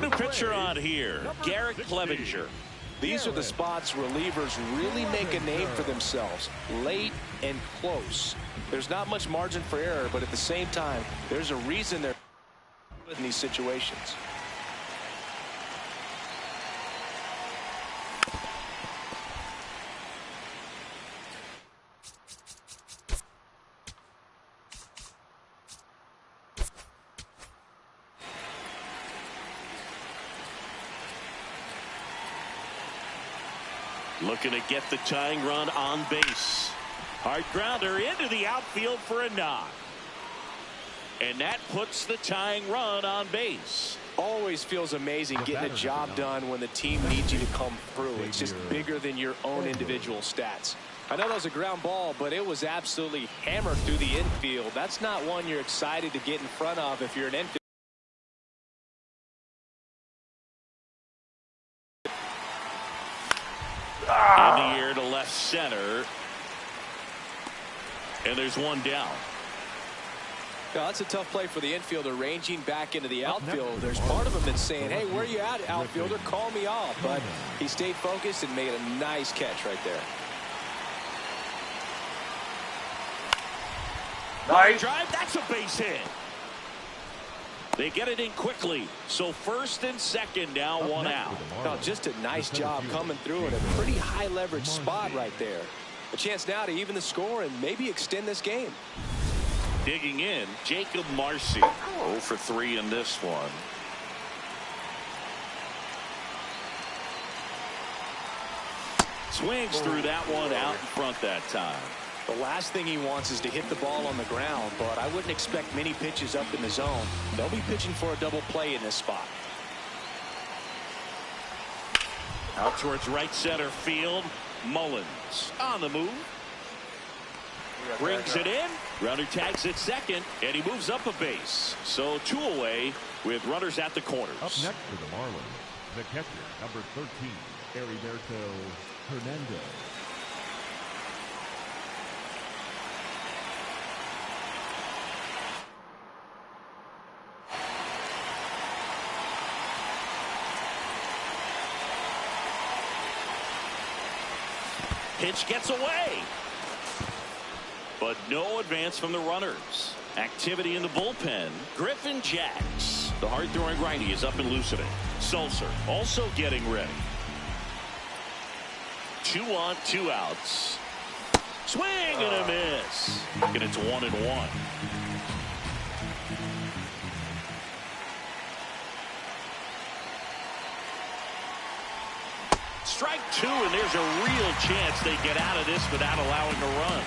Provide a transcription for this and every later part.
New pitcher on here, Garrett Clevenger. These are the spots relievers really make a name for themselves, late and close. There's not much margin for error, but at the same time, there's a reason they're in these situations. Looking to get the tying run on base. Hard grounder into the outfield for a knock. And that puts the tying run on base. Always feels amazing getting a job done when the team needs you to come through. It's just bigger than your own individual stats. I know that was a ground ball, but it was absolutely hammered through the infield. That's not one you're excited to get in front of if you're an infield. In the air to left center. And there's one down. Yeah, that's a tough play for the infielder, ranging back into the outfield. There's part of him that's saying, hey, where are you at, outfielder? Call me off. But he stayed focused and made a nice catch right there. Nice drive. That's a base hit. They get it in quickly. So first and second, now one out. No, just a nice job coming through in a pretty high leverage spot right there. A chance now to even the score and maybe extend this game. Digging in, Jacob Marcy. 0 for 3 in this one. Swings through that one out in front that time. The last thing he wants is to hit the ball on the ground, but I wouldn't expect many pitches up in the zone. They'll be pitching for a double play in this spot. Out towards right center field. Mullins on the move. Brings it in. Runner tags at second, and he moves up a base. So 2 away with runners at the corners. Up next for the Marlins, the catcher, number 13, Heriberto Hernandez. Pitch gets away. But no advance from the runners. Activity in the bullpen. Griffin Jacks. The hard-throwing righty is up and loosening. Sulcer also getting ready. 2 on, 2 outs. Swing and a miss. And it's 1-1. Strike 2, and there's a real chance they get out of this without allowing a run.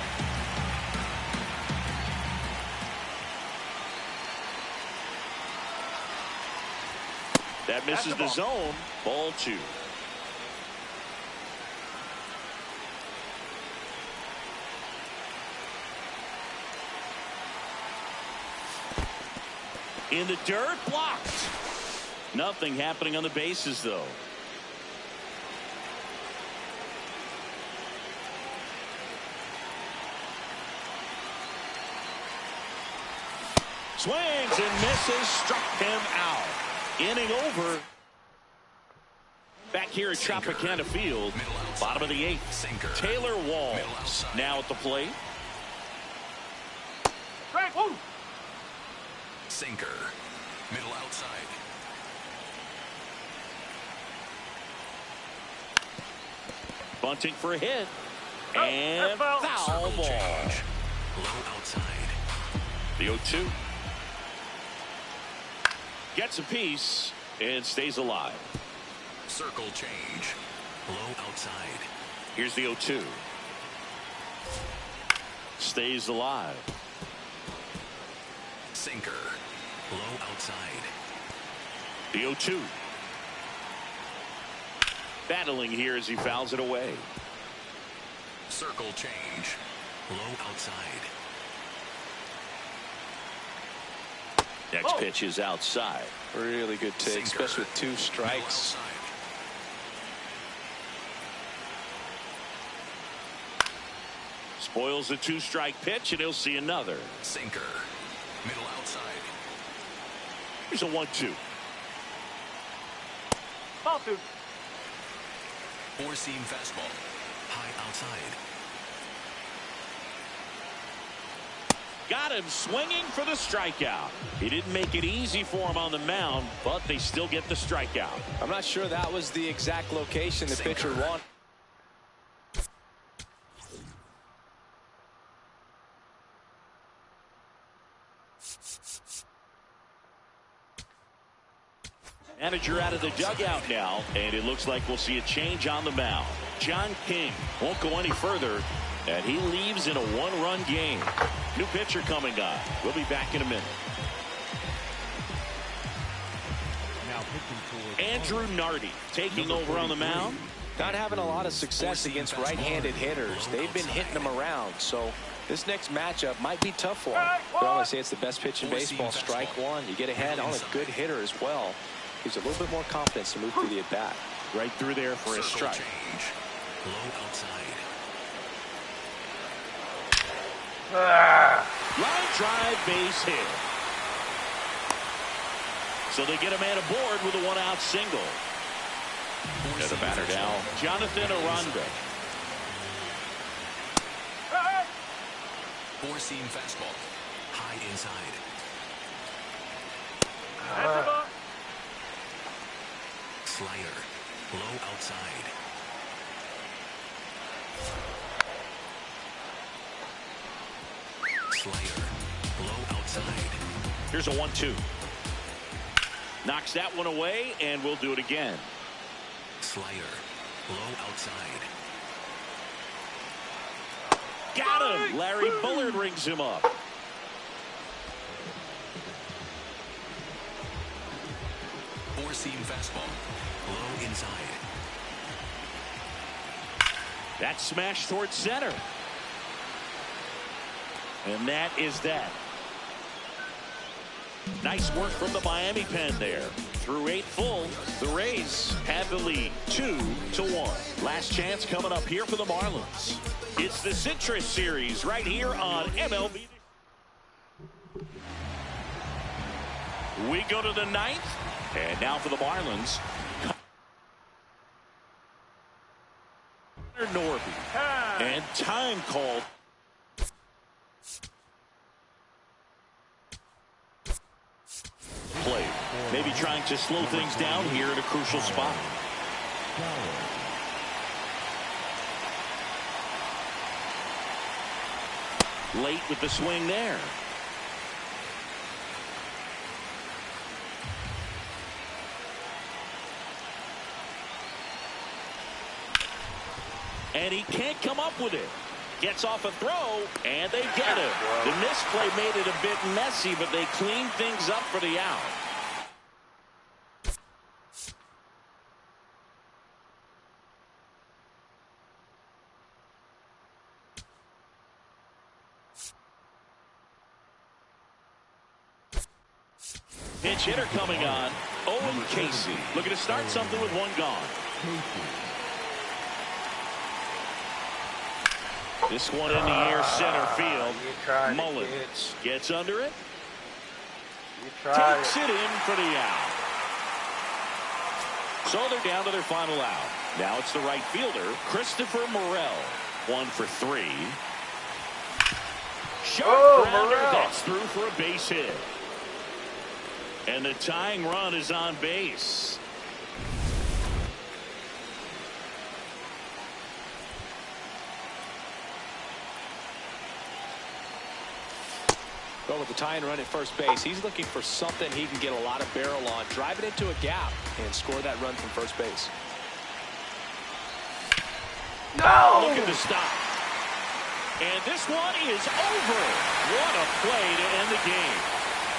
That misses the zone. Ball 2. In the dirt, blocked. Nothing happening on the bases, though. Swings and misses, struck him out. Inning over. Back here at Tropicana Field, bottom of the 8th. Taylor Walls now at the plate. Sinker, middle outside. Bunting for a hit. And foul ball. Low outside. The 0-2. Gets a piece and stays alive. Circle change. Low outside. Here's the 0-2. Stays alive. Sinker. Low outside. The 0-2. Battling here as he fouls it away. Circle change. Low outside. Next pitch is outside. Really good take, Sinker. especially with 2 strikes. Spoils the 2-strike pitch, and he'll see another. Sinker. Middle outside. Here's a 1-2. Ball two. Four-seam fastball. High outside. Got him swinging for the strikeout. He didn't make it easy for him on the mound, but they still get the strikeout. I'm not sure that was the exact location the pitcher wanted. Manager out of the dugout now, and it looks like we'll see a change on the mound. John King won't go any further, and he leaves in a one-run game. New pitcher coming on. We'll be back in a minute. Now pitching for Andrew Nardi taking over on the mound. Not having a lot of success against right-handed hitters. They've been hitting them around, so this next matchup might be tough for him. They always say it's the best pitch in baseball. Strike one. You get ahead on a good hitter as well. Gives a little bit more confidence to move through the at-bat. Right through there for a strike. Change. Low outside. Line drive, base hit. So they get a man aboard with a one-out single. And the batter now, Jonathan Aranda. Four-seam fastball. High inside. Slider. Low outside. Slider. Low outside. Here's a 1-2. Knocks that one away, and we'll do it again. Slider. Low outside. Got him. Larry Bullard rings him up. Four-seam fastball. Low inside. That smash towards center. And that is that. Nice work from the Miami pen there. Through 8 full, the Rays have the lead 2-1. Last chance coming up here for the Marlins. It's the Citrus Series right here on MLB. We go to the 9th, and now for the Marlins. Norby. And time called. Play. Maybe trying to slow things down here at a crucial spot. Late with the swing there. And he can't come up with it. Gets off a throw, and they get it. The misplay made it a bit messy, but they cleaned things up for the out. Pinch hitter coming on. Owen Casey looking to start something with one gone. This one in the air, center field. Mullins gets under it. Takes it in for the out. So they're down to their final out. Now it's the right fielder, Christopher Morel. 1 for 3. Sharp grounder. That's through for a base hit. And the tying run is on base. Well, with the tying run at first base, he's looking for something he can get a lot of barrel on, drive it into a gap, and score that run from first base. No! Looking to stop. And this one is over. What a play to end the game.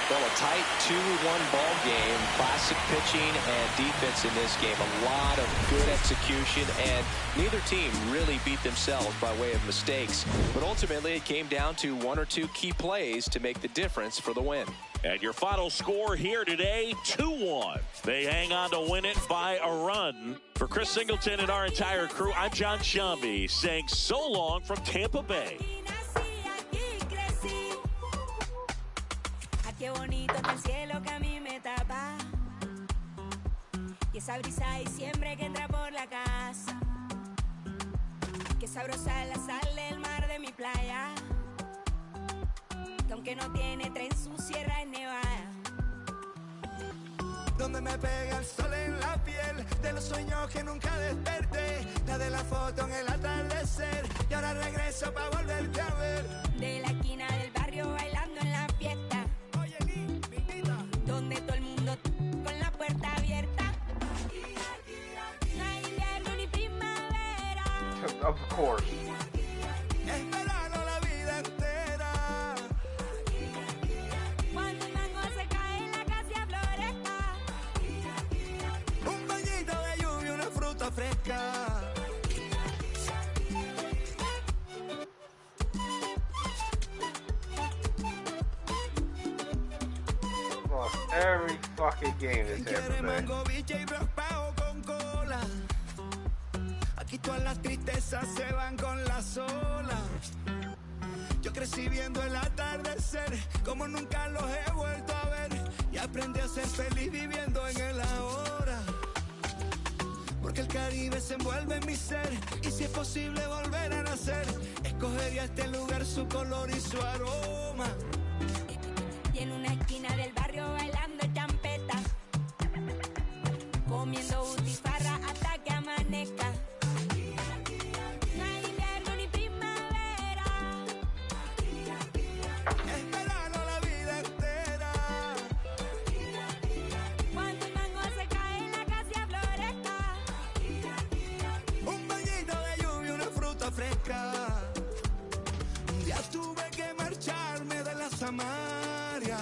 Well, a tight 2-1 ball game. Classic pitching and defense in this game. A lot of good execution, and neither team really beat themselves by way of mistakes. But ultimately, it came down to 1 or 2 key plays to make the difference for the win. And your final score here today, 2-1. They hang on to win it by a run. For Chris Singleton and our entire crew, I'm John Shambi saying so long from Tampa Bay. Qué bonito está el cielo que a mí me tapa. Y esa brisa de diciembre que entra por la casa. Qué sabrosa la sal del mar de mi playa. Que aunque no tiene tren, su sierra es nevada. Donde me pega el sol en la piel, de los sueños que nunca desperté, la de la foto en el atardecer, y ahora regreso pa' volverte a ver. De la esquina del barrio bailando en la fiesta. Oye, Minita, donde todo el mundo con la puerta abierta. No hay invierno ni primavera. Of course. es verano la vida entera. Cuando el mango se cae, la casa floresta. Un bañito de lluvia, una fruta fresca. Every fucking game is Quiere here mango, biche y brospao con cola. Aquí todas las tristezas se van con las olas. Yo crecí viendo el atardecer como nunca los he vuelto a ver. Y aprendí a ser feliz viviendo en el ahora. Porque el Caribe se envuelve en mi ser. Y si es posible volver a nacer, escogería este lugar, su color y su aroma. Y en una esquina del barrio bailando champeta. Comiendo butifarra hasta que amanezca. No hay invierno ni primavera. Es verano la vida entera. Cuando el mango se cae, la casa floresta. Un bañito de lluvia, una fruta fresca. Un día tuve que marcharme de la Samaria.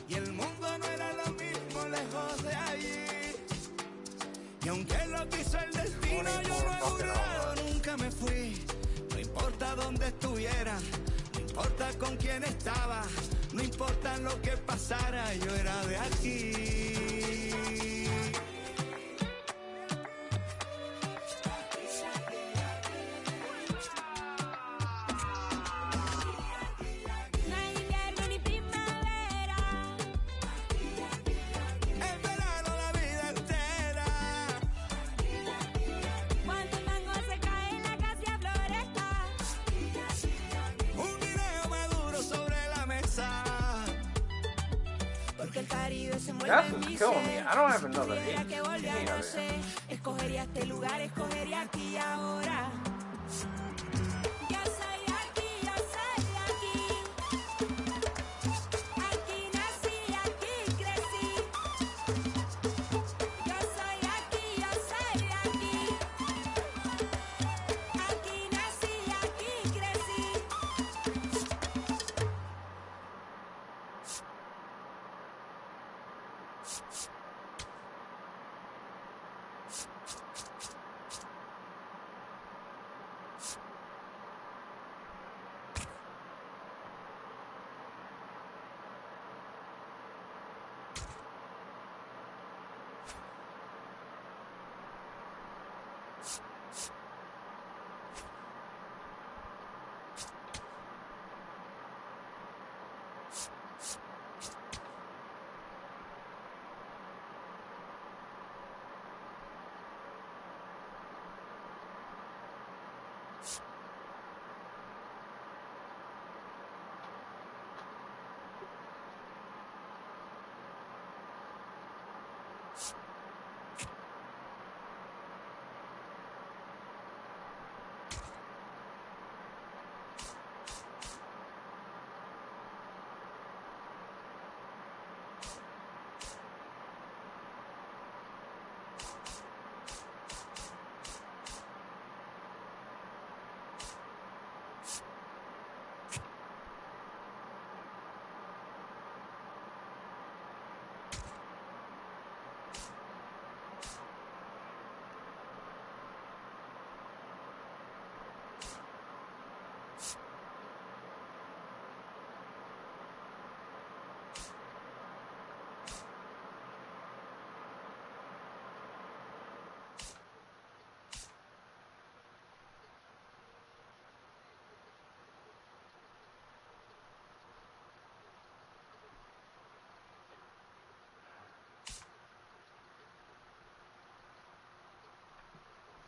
Y el mundo no era lo mismo lejos de allí. Y aunque lo quiso el destino, yo no he burlado, nunca me fui. No importa dónde estuviera, no importa con quién estaba, no importa lo que pasara, yo era de aquí. No hay invierno ni primavera. Es verano la vida entera. Cuando el mango se cae, la casa floresta. Un guineo maduro sobre la mesa. Porque el Caribe se mueve That's en mi what's killing me. ser. I don't have Si another tuviera eight. que volver Give me a another. nacer, escogería este lugar, escogería aquí y ahora. Yo soy de aquí, yo soy de aquí. Aquí nací, aquí crecí. Yo soy de aquí, yo soy de aquí. Aquí nací, aquí crecí.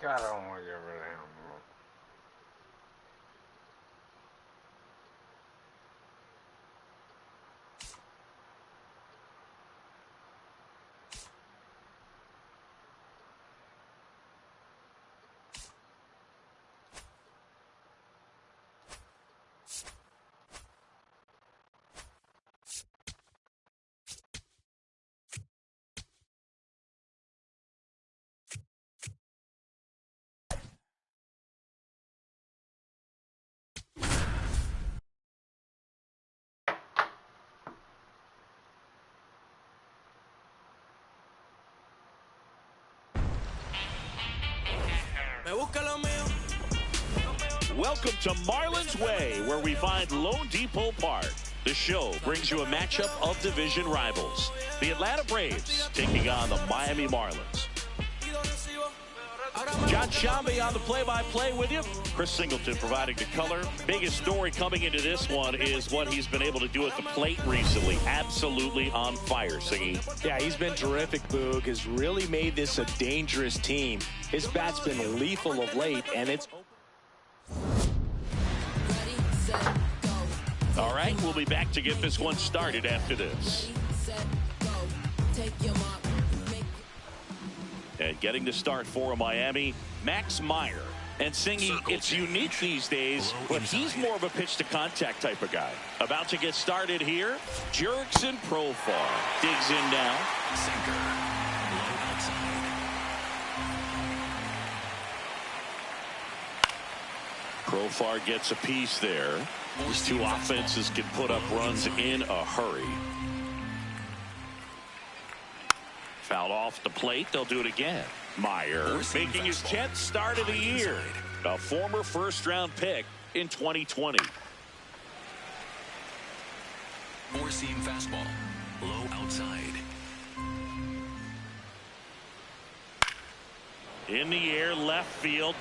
God, I don't want to get rid of him, bro. Welcome to Marlins Way, where we find Lone Depot Park. The show brings you a matchup of division rivals. The Atlanta Braves taking on the Miami Marlins. John Shambi on the play-by-play with you. Chris Singleton providing the color. Biggest story coming into this one is what he's been able to do at the plate recently. Absolutely on fire, Singy. Yeah, he's been terrific, Boog. Has really made this a dangerous team. His bat's been lethal of late, and it's... All right, we'll be back to get this one started after this. And getting the start for Miami, Max Meyer. And Singy, it's unique these days, but he's more of a pitch-to-contact type of guy. About to get started here, Jurickson Profar digs in now. Sinker. Low outside. Profar gets a piece there. These two offenses can put up runs in a hurry. Fouled off the plate. They'll do it again. Meyer making his 10th start of the year. A former first-round pick in 2020. Four-seam fastball. Low outside. In the air, left field.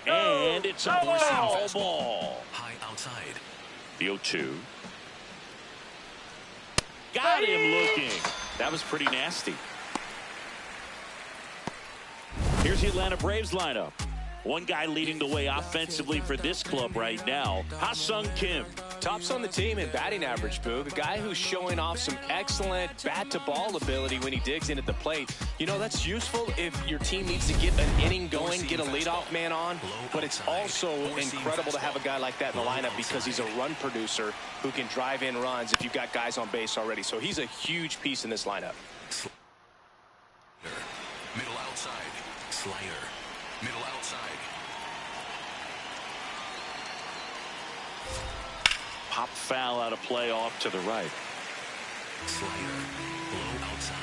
And it's a foul ball. High outside. The 0-2. Got him looking. That was pretty nasty. Here's the Atlanta Braves lineup. One guy leading the way offensively for this club right now, Ha-Sung Kim. Tops on the team in batting average, Boog. A guy who's showing off some excellent bat-to-ball ability when he digs in at the plate. You know, that's useful if your team needs to get an inning going, get a leadoff man on. But it's also incredible to have a guy like that in the lineup because he's a run producer who can drive in runs if you've got guys on base already. So he's a huge piece in this lineup. Middle outside. Slider. Middle outside. Pop foul out of play off to the right. Slider. Low outside.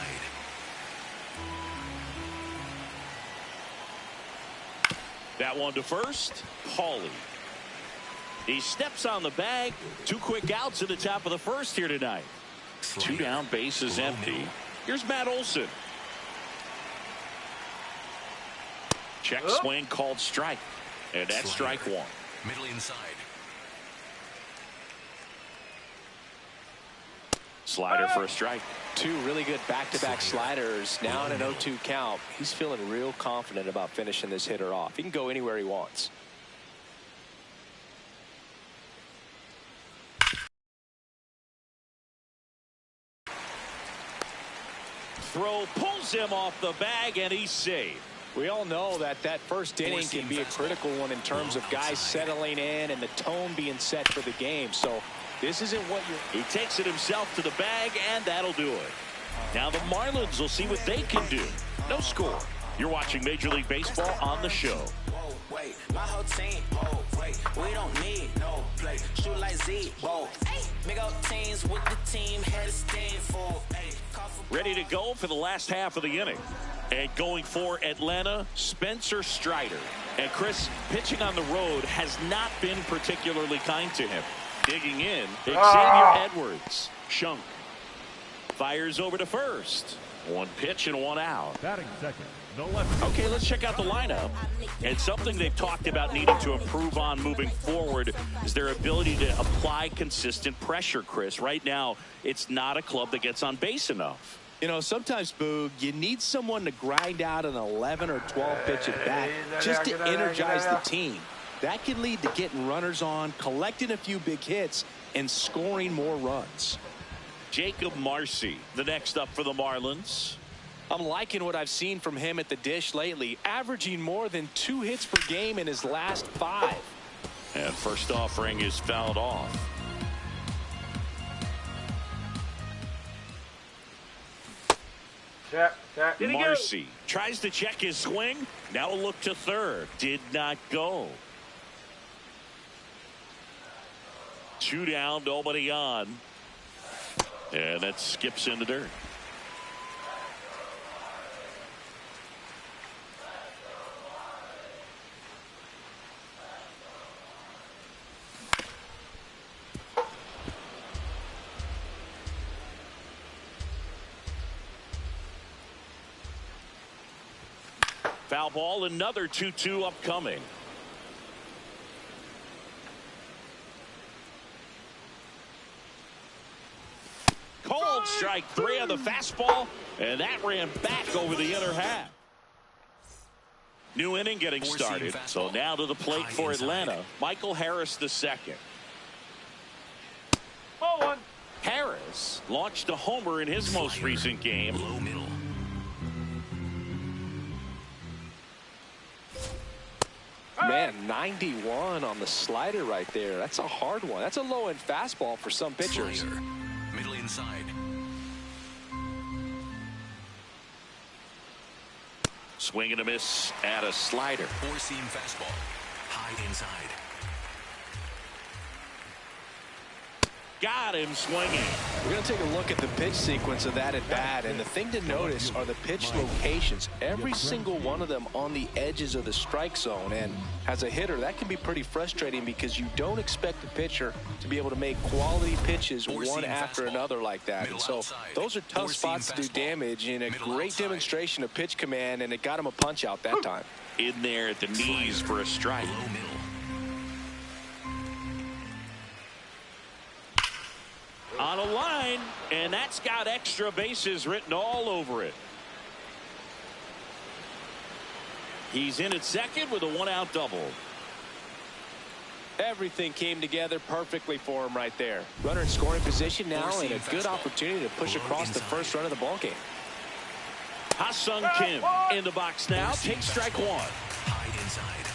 That one to first. Paulie. He steps on the bag. 2 quick outs at the top of the first here tonight. Slider. 2 down, bases empty. Here's Matt Olson. Check swing called strike. And that's strike 1. Middle inside. Slider for a strike. 2 really good back-to-back sliders. Now in an 0-2 count. He's feeling real confident about finishing this hitter off. He can go anywhere he wants. Throw pulls him off the bag, and he's safe. We all know that that first inning can be a critical one in terms of guys settling in and the tone being set for the game. So this isn't what you're... He takes it himself to the bag, and that'll do it. Now the Marlins will see what they can do. No score. You're watching Major League Baseball on the show. Wait, my whole team, wait, we don't need no play. Shoot like Z, big old teams with the team, head of steam for, Ready to go for the last half of the inning. And going for Atlanta, Spencer Strider. And Chris, pitching on the road has not been particularly kind to him. Digging in, Xavier Edwards. Shunk fires over to first. 1 pitch and 1 out. Batting second, the left. Okay, let's check out the lineup. And something they've talked about needing to improve on moving forward is their ability to apply consistent pressure, Chris. Right now, it's not a club that gets on base enough. You know, sometimes, Boog, you need someone to grind out an 11 or 12 pitch at bat just to energize the team. That can lead to getting runners on, collecting a few big hits, and scoring more runs. Jacob Marcy, the next up for the Marlins. I'm liking what I've seen from him at the dish lately, averaging more than 2 hits per game in his last 5. And first offering is fouled off. Marcy tries to check his swing. Now a look to third. Did not go. 2 down, nobody on. And that skips in the dirt. Foul ball, another 2-2 upcoming. Cold strike 3 on the fastball, and that ran back over the inner half. New inning getting started. So now to the plate for Atlanta, Michael Harris II. Harris launched a homer in his most recent game. Low middle. Man, 91 on the slider right there. That's a hard one. That's a low-end fastball for some pitchers. Slider. Middle inside. Swing and a miss at a slider. 4-seam fastball. High inside. Got him swinging. We're going to take a look at the pitch sequence of that at bat, and the thing to notice are the pitch locations. Every single one of them on the edges of the strike zone, and as a hitter, that can be pretty frustrating because you don't expect the pitcher to be able to make quality pitches one after another like that. And so those are tough spots to do damage, and a great demonstration of pitch command, and it got him a punch out that time. In there at the knees for a strike. Low middle. On a line, and that's got extra bases written all over it. He's in at second with a 1-out double. Everything came together perfectly for him right there. Runner in scoring position now, and a good opportunity to push across the first run of the ballgame. Ha-Sung Kim in the box now. Takes strike 1. High inside.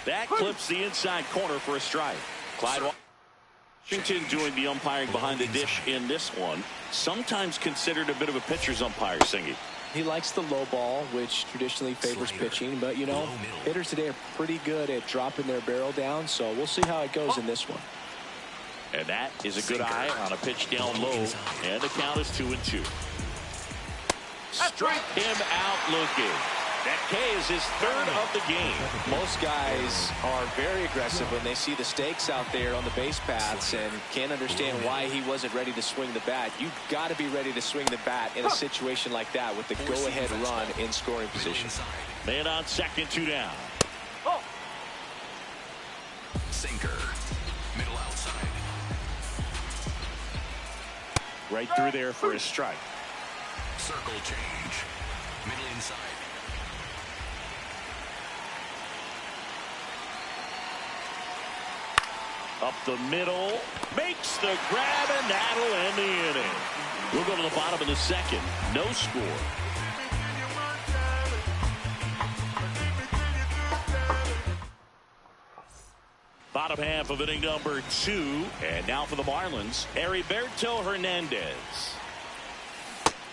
That clips the inside corner for a strike. Clyde Washington doing the umpiring behind the dish in this one. Sometimes considered a bit of a pitcher's umpire, Singy. He likes the low ball, which traditionally favors pitching, but you know, hitters today are pretty good at dropping their barrel down, so we'll see how it goes in this one. And that is a good eye on a pitch down low, and the count is 2-2. Strike him out looking. That K is his third of the game. Most guys are very aggressive when they see the stakes out there on the base paths and can't understand why he wasn't ready to swing the bat. You've got to be ready to swing the bat in a situation like that with the go-ahead run in scoring position. Man on second, 2 down. Sinker. Middle outside. Right through there for a strike. Circle change. Middle inside. Up the middle, makes the grab, and that'll end the inning. We'll go to the bottom of the second. No score. Bottom half of inning number 2. And now for the Marlins, Heriberto Hernandez.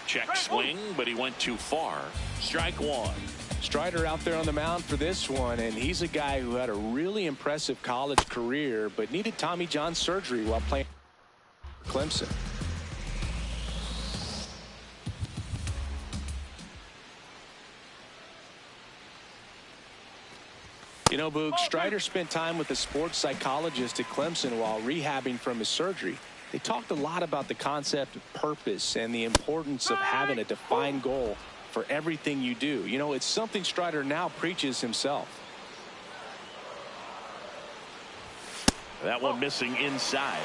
Check swing, but he went too far. Strike 1. Strider out there on the mound for this one, and he's a guy who had a really impressive college career but needed Tommy John surgery while playing for Clemson. You know, Boog, Strider spent time with a sports psychologist at Clemson while rehabbing from his surgery. They talked a lot about the concept of purpose and the importance of having a defined goal for everything you do. You know, it's something Strider now preaches himself. That one missing inside.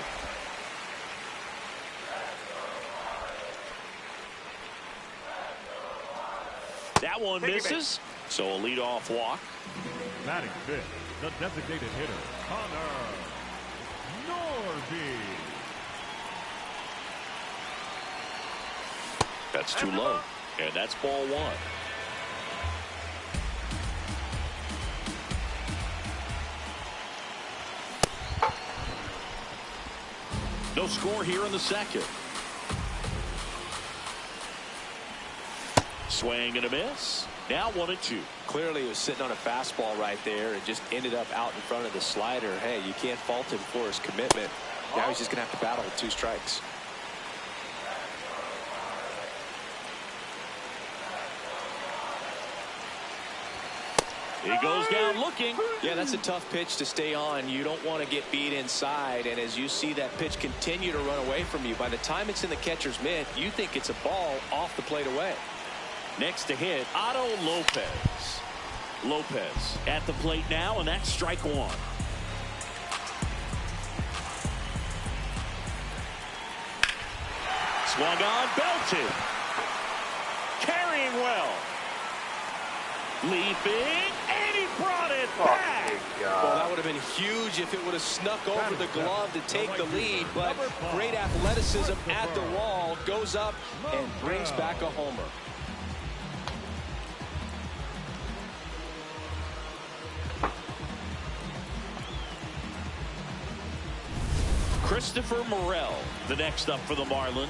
That one misses. So a leadoff walk. Batting fifth, the designated hitter, Connor Norby. That's too low. And that's ball one. No score here in the second. Swing and a miss. Now 1-2. Clearly he was sitting on a fastball right there and just ended up out in front of the slider. Hey, you can't fault him for his commitment. Now he's just going to have to battle with 2 strikes. He goes down looking. Yeah, that's a tough pitch to stay on. You don't want to get beat inside, and as you see that pitch continue to run away from you, by the time it's in the catcher's mitt, you think it's a ball off the plate away. Next to hit, Otto Lopez. Lopez at the plate now, and that's strike one. Swung on, belted. Carrying well. Leaping, and he brought it back. Well, that would have been huge if it would have snuck over the glove to take the lead, but great athleticism at the wall, goes up and brings back a homer. Christopher Morel, the next up for the Marlins.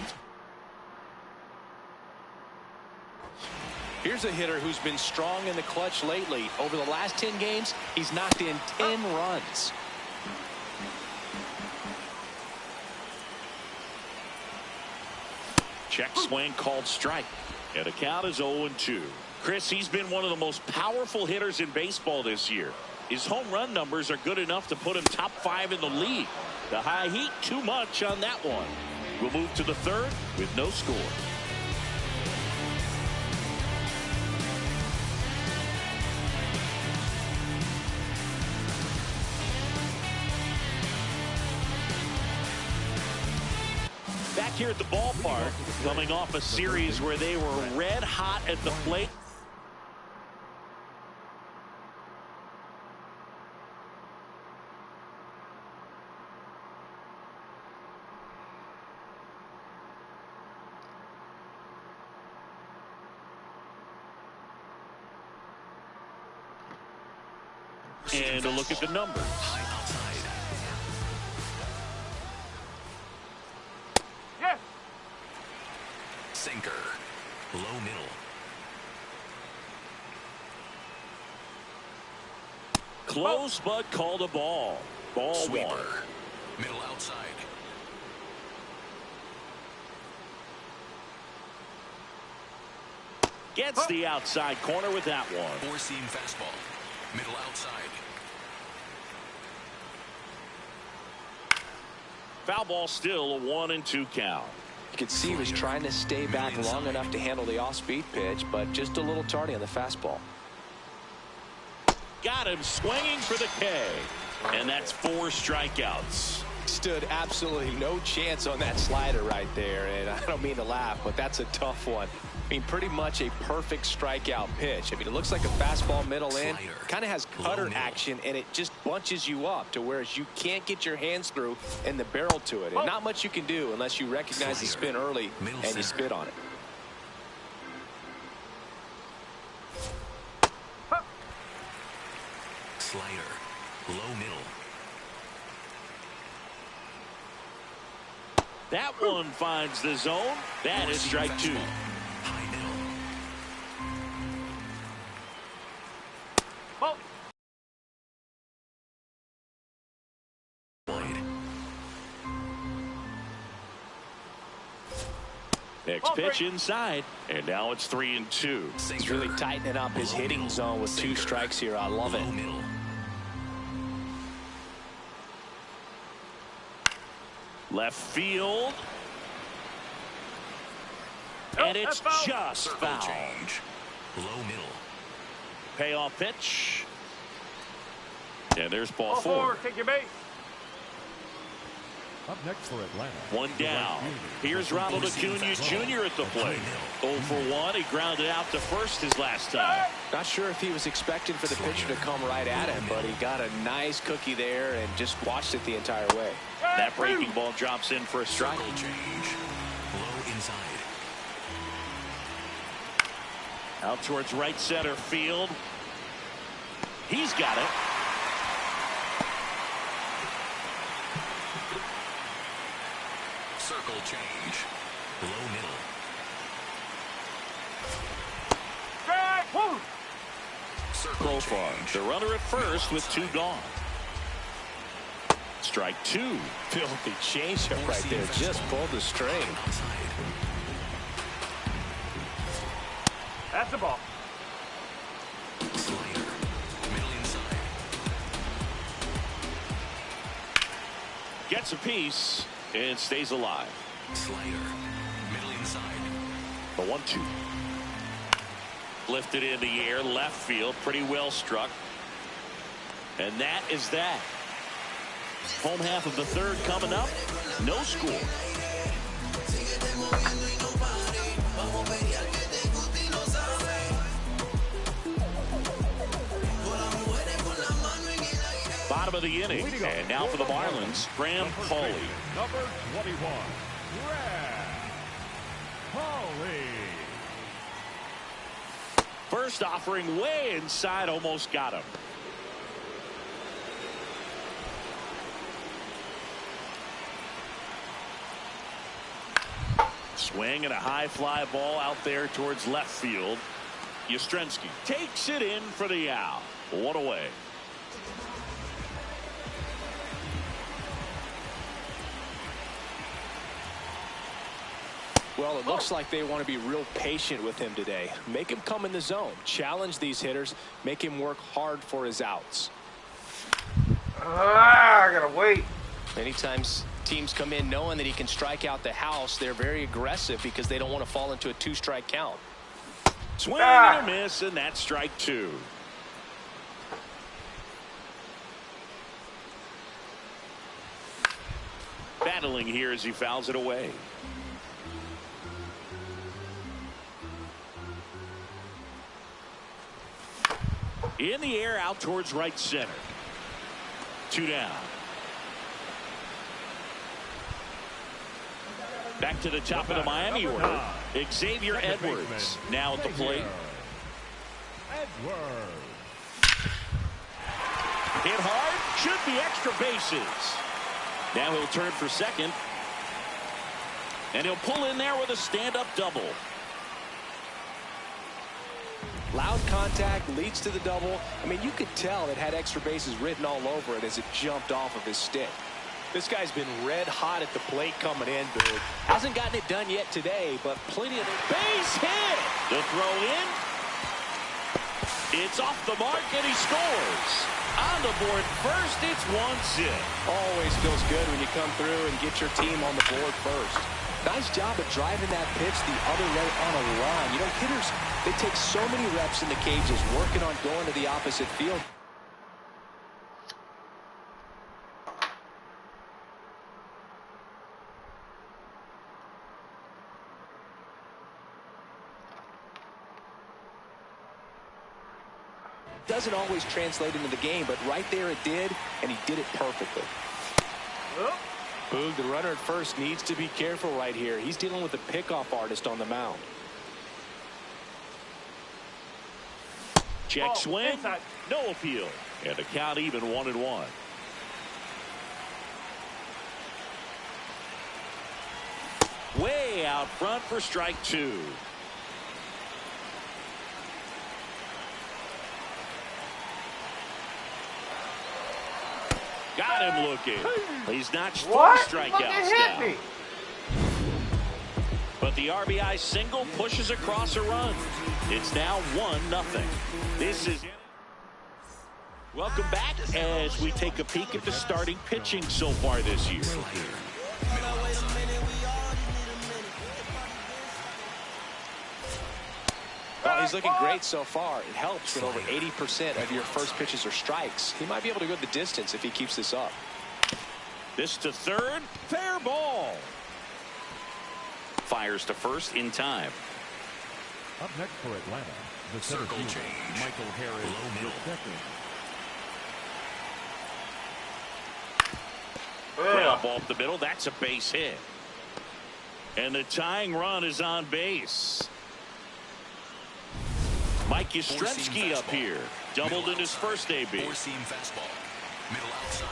Here's a hitter who's been strong in the clutch lately. Over the last 10 games, he's knocked in 10 runs. Check swing called strike. And the count is 0-2. Chris, he's been one of the most powerful hitters in baseball this year. His home run numbers are good enough to put him top 5 in the league. The high heat, too much on that one. We'll move to the third with no score. Back here at the ballpark, coming off a series where they were red hot at the plate. And a look at the numbers. Yes. Sinker. Low middle. Close, but called a ball. Ball Sweeper. one. Middle outside. Gets the outside corner with that one. Four-seam fastball. Middle outside. Foul ball, still a 1-2 count. You could see he was trying to stay back long enough to handle the off-speed pitch, but just a little tardy on the fastball. Got him swinging for the K. And that's 4 strikeouts. Stood absolutely no chance on that slider right there, and I don't mean to laugh, but that's a tough one. I mean, pretty much a perfect strikeout pitch. I mean, it looks like a fastball middle in. Kind of has cutter action, and it just bunches you up to whereas you can't get your hands through and the barrel to it. And not much you can do unless you recognize the spin early and you spit on it. Slider. Low middle. That one finds the zone. That is strike 2. High middle. Wide. Next pitch inside. And now it's 3-2. He's really tightening up his hitting zone with 2 strikes here. I love it. Low middle. Left field. And it's just Circle foul. change. Low middle. Payoff pitch. And there's ball 4. Take your base. Up next for Atlanta. One down. Here's Ronald Acuna Jr. at the plate. 0 for 1. He grounded out to first his last time. Not sure if he was expecting for the pitcher to come right at him, but he got a nice cookie there and just watched it the entire way. That breaking ball drops in for a strike. Change. Low inside. Out towards right center field. He's got it. Circle change. Low middle. Circle Profar, change. the runner at first with 2 gone. Strike 2. Filthy changeup right there. Just pulled the string. Outside. That's the ball. Slider. Middle inside. Gets a piece and stays alive. Slider. Middle inside. The 1-2. Lifted in the air, left field, pretty well struck. And that is that. Home half of the third coming up. No score. Bottom of the inning. And now for the Marlins, Graham Pauley. Number 21, Graham Pauley. First offering way inside, almost got him. Swing and a high fly ball out there towards left field. Yastrzemski takes it in for the out. 1 away. Well, it looks like they want to be real patient with him today. Make him come in the zone. Challenge these hitters. Make him work hard for his outs. I gotta wait. Many times teams come in knowing that he can strike out the house. They're very aggressive because they don't want to fall into a 2-strike count. Swing and a miss, and that's strike 2. Battling here as he fouls it away. In the air, out towards right center. 2 down. Back to the top of the Miami order. Xavier Edwards now at the plate. Edwards. Hit hard, should be extra bases. Now he'll turn for second. And he'll pull in there with a stand-up double. Loud contact leads to the double. I mean, you could tell it had extra bases written all over it as it jumped off of his stick. This guy's been red hot at the plate coming in, dude. Hasn't gotten it done yet today, but plenty of base hit. The throw in. It's off the mark, and he scores. On the board first, it's 1-0. Always feels good when you come through and get your team on the board first. Nice job of driving that pitch the other way on a run. You know, hitters, they take so many reps in the cages working on going to the opposite field. Doesn't always translate into the game, but right there it did, and he did it perfectly. Boog, the runner at first, needs to be careful right here. He's dealing with a pickoff artist on the mound. Check swing, no appeal, and the count even 1-1. Way out front for strike 2. Got him looking. He's notched 4 strikeouts now. But the RBI single pushes across a run. It's now 1-0. This is. Welcome back as we take a peek at the starting pitching so far this year. Well, he's looking great so far. It helps when over 80% of your first pitches are strikes. He might be able to go the distance if he keeps this up. This to third. Fair ball. Fires to first in time. Up next for Atlanta, the center Circle fielder, change. Michael Harris Low middle. is second. Ground ball up the middle. That's a base hit. And the tying run is on base. Mike Yastrzemski up here. Doubled in his first AB. Four-seam fastball. Middle outside.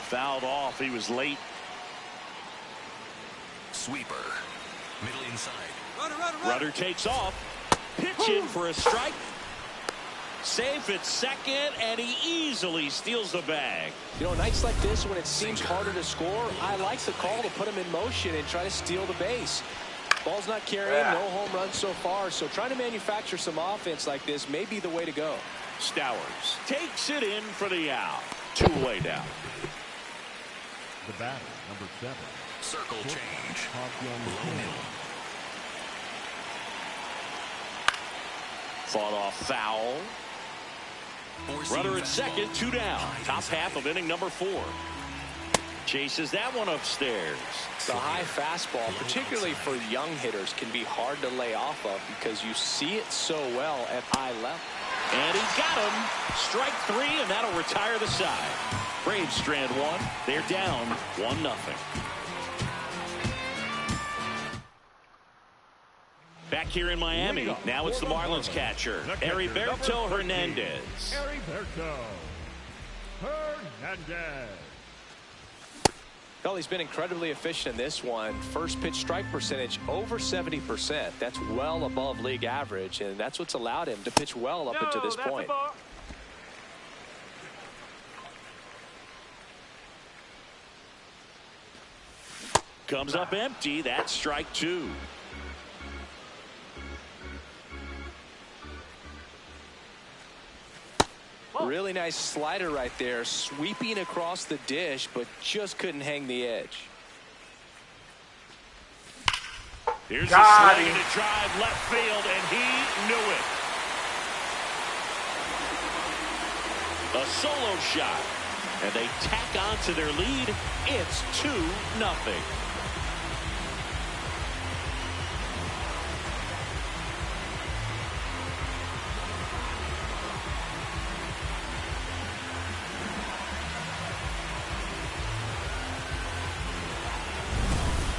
Fouled off. He was late. Sweeper. Middle inside. Rudder takes off. Pitch in for a strike. Safe at second, and he easily steals the bag. You know, nights like this when it seems harder to score, I like the call to put him in motion and try to steal the base. Ball's not carrying, no home runs so far, so trying to manufacture some offense like this may be the way to go. Stowers takes it in for the out. 2 away now. The batter, number 7. Circle change. Low Low middle. Fought off foul. Four-seam Rudder at fastball. second, 2 down. High Top inside. half of inning number 4. Chases that one upstairs. The high fastball, particularly for young hitters, can be hard to lay off of because you see it so well at high level. And he got him. Strike 3, and that'll retire the side. Braves strand 1. They're down 1-0. Back here in Miami, now it's the Marlins catcher, Heriberto Hernandez. Heriberto Hernandez. Well, he's been incredibly efficient in this one. First pitch strike percentage over 70%. That's well above league average, and that's what's allowed him to pitch well up until this point. Comes up empty. That's strike 2. Really nice slider right there, sweeping across the dish, but just couldn't hang the edge. Here's a swing to drive left field, and he knew it. A solo shot, and they tack on to their lead. It's 2-0.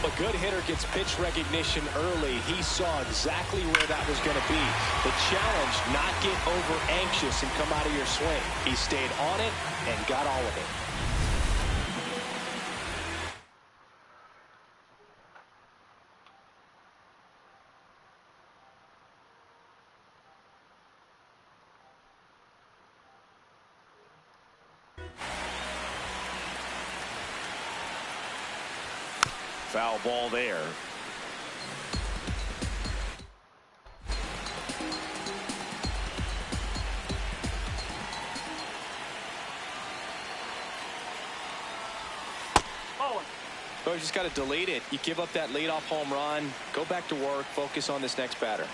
A good hitter gets pitch recognition early. He saw exactly where that was going to be. The challenge, not get over anxious and come out of your swing. He stayed on it and got all of it. Foul ball there. So you just got to delete it. You give up that leadoff home run, go back to work, focus on this next batter.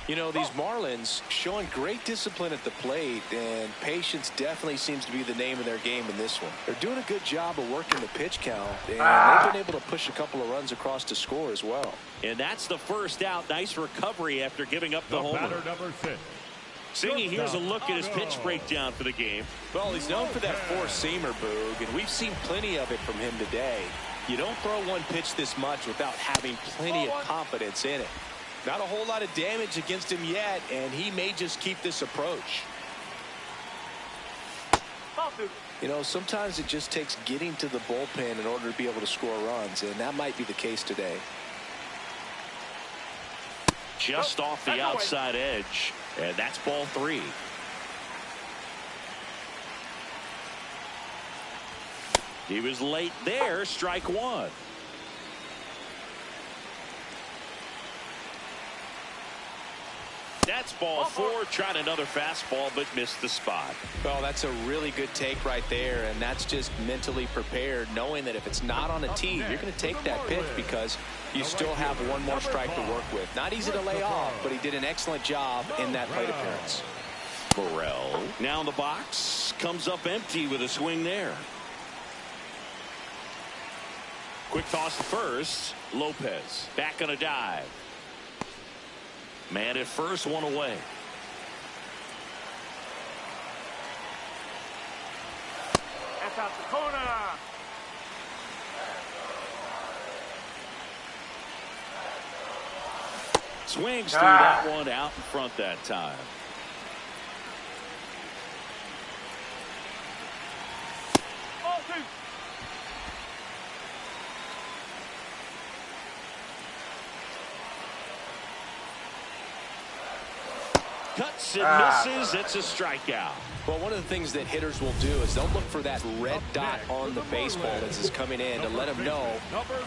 You know, these Marlins showing great discipline at the plate, and patience definitely seems to be the name of their game in this one. They're doing a good job of working the pitch count, and they've been able to push a couple of runs across to score as well. And that's the first out. Nice recovery after giving up the homer. Batter number 6. Singy, here's a look at his pitch breakdown for the game. Well, he's known for that four-seamer, Boog, and we've seen plenty of it from him today. You don't throw one pitch this much without having plenty of confidence in it. Not a whole lot of damage against him yet, and he may just keep this approach. You know, sometimes it just takes getting to the bullpen in order to be able to score runs, and that might be the case today. Just off the outside edge, and that's ball 3. He was late there, strike 1. That's ball 4. Tried another fastball, but missed the spot. Well, that's a really good take right there, and that's just mentally prepared, knowing that if it's not on a tee, you're going to take that pitch because you still have one more strike to work with. Not easy to lay off, but he did an excellent job in that plate appearance. Burrell now in the box, comes up empty with a swing there. Quick toss to first. Lopez back on a dive. Man at first, one away. That's out the corner. Swings through that one out in front that time. Ball two. Cuts and misses. It's a strikeout. Well, one of the things that hitters will do is they'll look for that red dot on the baseball as it's coming in to let them know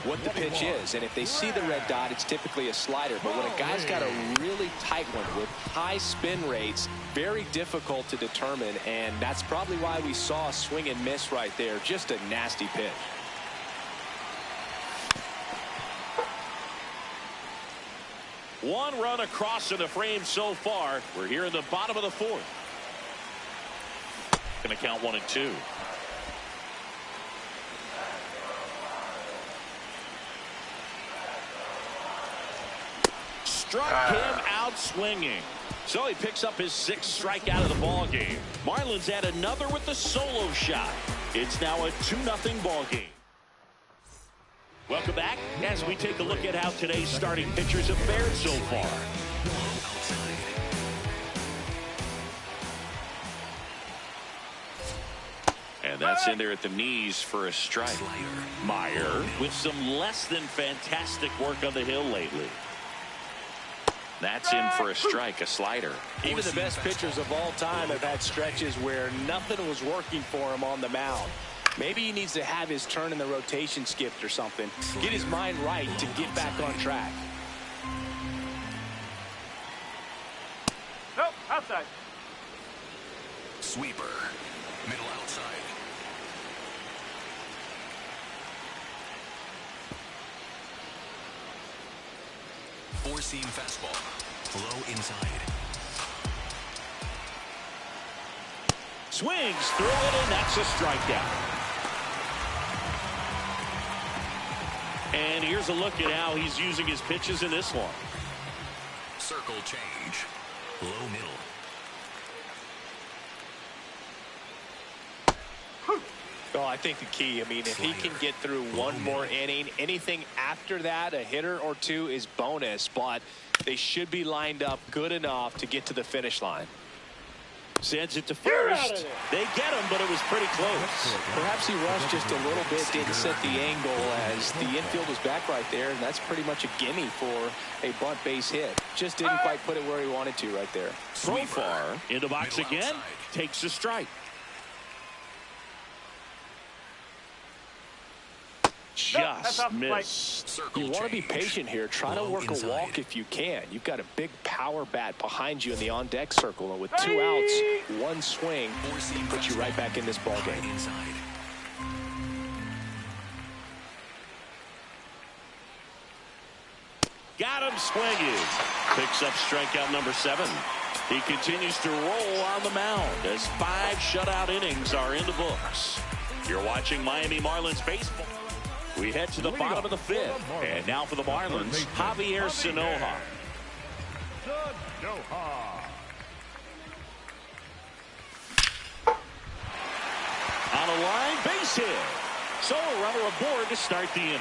what the pitch is. And if they see the red dot, it's typically a slider. But when a guy's got a really tight one with high spin rates, very difficult to determine. And that's probably why we saw a swing and miss right there. Just a nasty pitch. One run across in the frame so far. We're here in the bottom of the fourth. Going to count 1-2. Struck him out swinging. So he picks up his 6th strikeout of the ball game. Marlins add another with the solo shot. It's now a 2-0 ball game. Welcome back as we take a look at how today's starting pitchers have fared so far. And that's in there at the knees for a strike. Meyer with some less than fantastic work on the hill lately. That's in for a strike, a slider. Even the best pitchers of all time have had stretches where nothing was working for him on the mound. Maybe he needs to have his turn in the rotation skipped or something. Get his mind right to get back on track. Nope, outside. Sweeper. Middle outside. Four-seam fastball. Low inside. Swings through it, and that's a strikeout. And here's a look at how he's using his pitches in this one. Circle change. Low middle. Well, I think the key, I mean, if he can get through one more inning, anything after that, a hitter or two is bonus, but they should be lined up good enough to get to the finish line. Sends it to first. They get him, but it was pretty close. Perhaps he rushed just a little bit, didn't set the angle as the infield was back right there, and that's pretty much a gimme for a bunt base hit. Just didn't quite put it where he wanted to right there. So far, in the box again, takes a strike. Just missed. You want to be patient here. Try to work a walk if you can. You've got a big power bat behind you in the on-deck circle, and with 2 outs, 1 swing puts you right back in this ball game. Got him swinging. Picks up strikeout number 7. He continues to roll on the mound as 5 shutout innings are in the books. You're watching Miami Marlins baseball. We head to the bottom of the 5th. And now for the Marlins, Javier Sanoja. On a line, base hit. So a runner aboard to start the inning.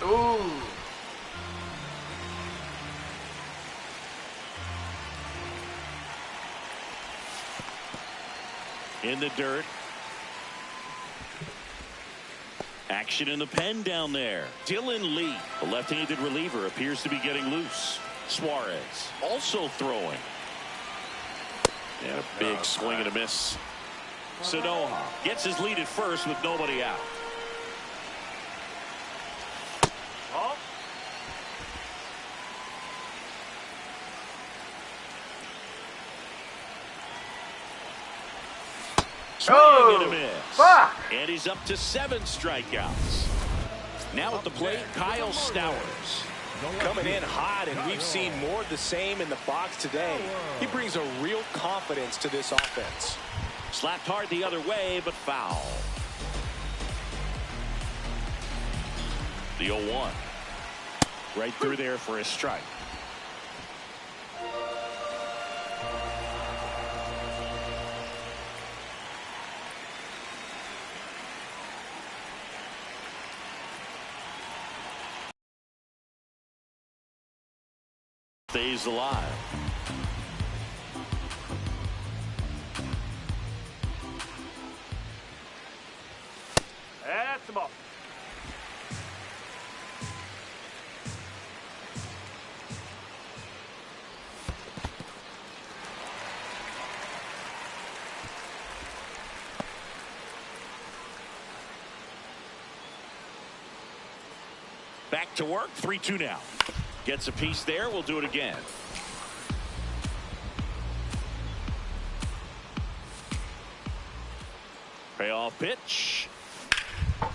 Ooh. In the dirt. Action in the pen down there. Dylan Lee, the left-handed reliever, appears to be getting loose. Suarez also throwing. And a big swing and a miss. Sanoja gets his lead at first with nobody out. Swing and a miss. Fuck. And he's up to 7 strikeouts. Now at the plate, Kyle Stowers. Coming in hot, and we've seen more of the same in the box today. He brings a real confidence to this offense. Slapped hard the other way, but foul. The 0-1. Right through there for a strike. Stays alive. That's the ball. Back to work. 3-2 now. Gets a piece there. We'll do it again. Payoff pitch.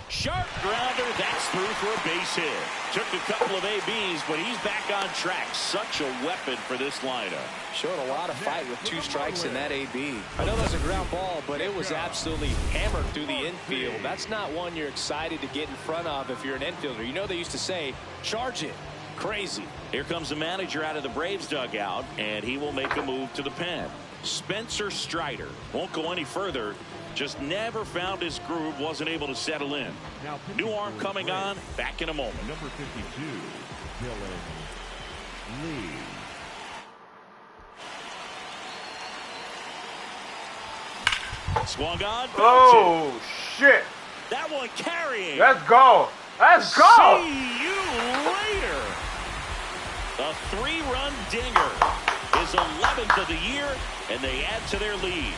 Sharp grounder. That's through for a base hit. Took a couple of ABs, but he's back on track. Such a weapon for this lineup. Showed a lot of fight with 2 strikes in that AB. I know that was a ground ball, but it was absolutely hammered through the infield. That's not one you're excited to get in front of if you're an infielder. You know they used to say, charge it. Crazy. Here comes the manager out of the Braves dugout, and he will make a move to the pen. Spencer Strider won't go any further. Just never found his groove, wasn't able to settle in. New arm coming on, back in a moment. Number 52, Dylan Lee. Swung on. Oh, shit. That one carrying. Let's go. Let's go. See you later. A 3-run dinger. His 11th of the year, and they add to their lead.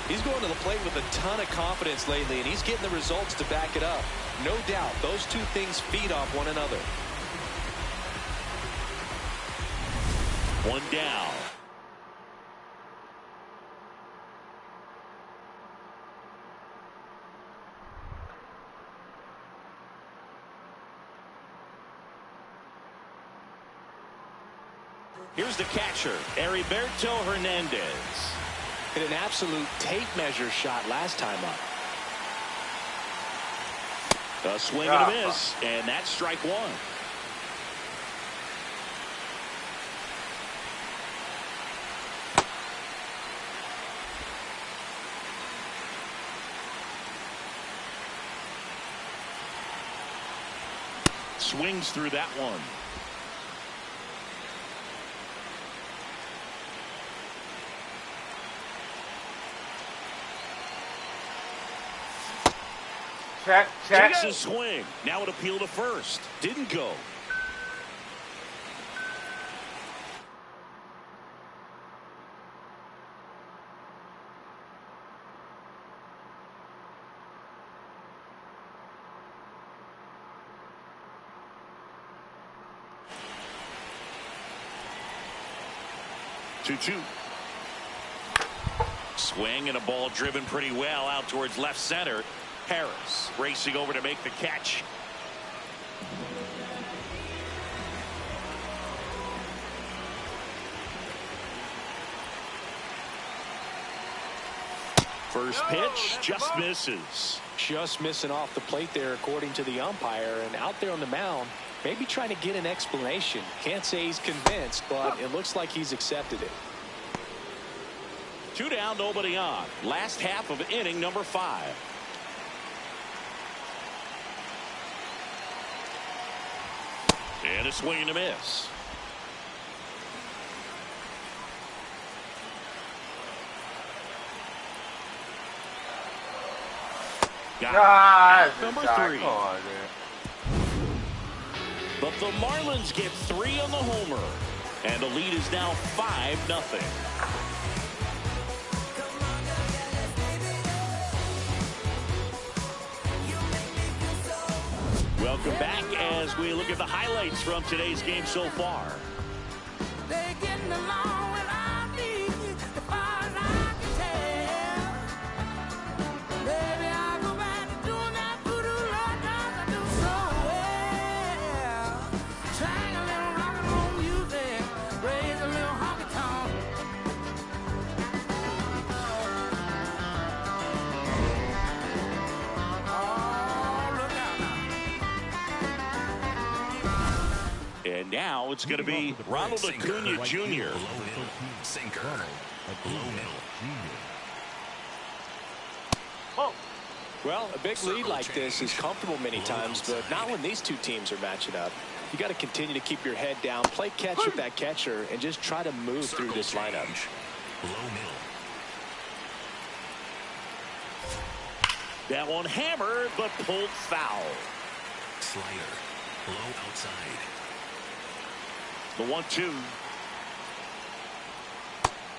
He's going to the plate with a ton of confidence lately, and he's getting the results to back it up. No doubt, those two things feed off one another. One down. Here's the catcher, Heriberto Hernandez. Hit an absolute tape measure shot last time up. A swing and a miss, and that's strike 1. Swings through that one. Check. Takes a swing. Now an appeal to first. Didn't go. Two. Swing and a ball driven pretty well out towards left center. Harris racing over to make the catch. First pitch just misses. Just missing off the plate there, according to the umpire, and out there on the mound, maybe trying to get an explanation. Can't say he's convinced, but it looks like he's accepted it. 2 down, nobody on. Last half of inning number 5. And a swing and a miss. Number 3. But the Marlins get 3 on the homer, and the lead is now 5-0. Welcome back as we look at the highlights from today's game so far. They getting along without me, as far as I can tell. Maybe I'll go back to doing that voodoo love 'cause I do so well. Trying a little Now it's going to be Ronald Acuna Jr. Sinker. Low middle. Oh. Well, a big lead like this is comfortable many times, but not when these two teams are matching up. You got to continue to keep your head down, play catch with that catcher, and just try to move through this lineup. Low middle. That one hammered, but pulled foul. Slider. Low outside. The 1-2.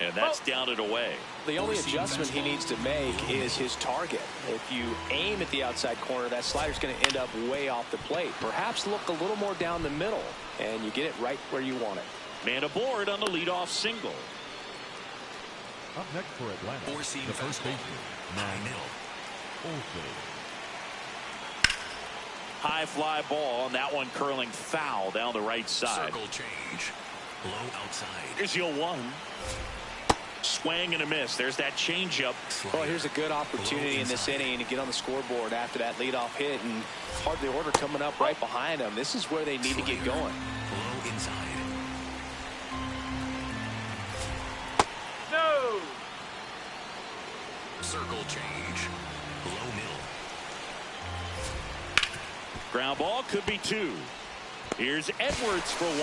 And that's down and away. The only adjustment he needs to make is his target. If you aim at the outside corner, that slider's going to end up way off the plate. Perhaps look a little more down the middle, and you get it right where you want it. Man aboard on the leadoff single. Up next for Atlanta, Four-seam the first fastball. baseman, High middle. High fly ball, and that one curling foul down the right side. Circle change. Low outside. Here's 0-1. Swing and a miss. There's that changeup. Well, here's a good opportunity in this inning to get on the scoreboard after that leadoff hit, and hardly order coming up right behind them. This is where they need to get going. Low inside. No. Circle change. Low middle. Ground ball could be 2. Here's Edwards for 1.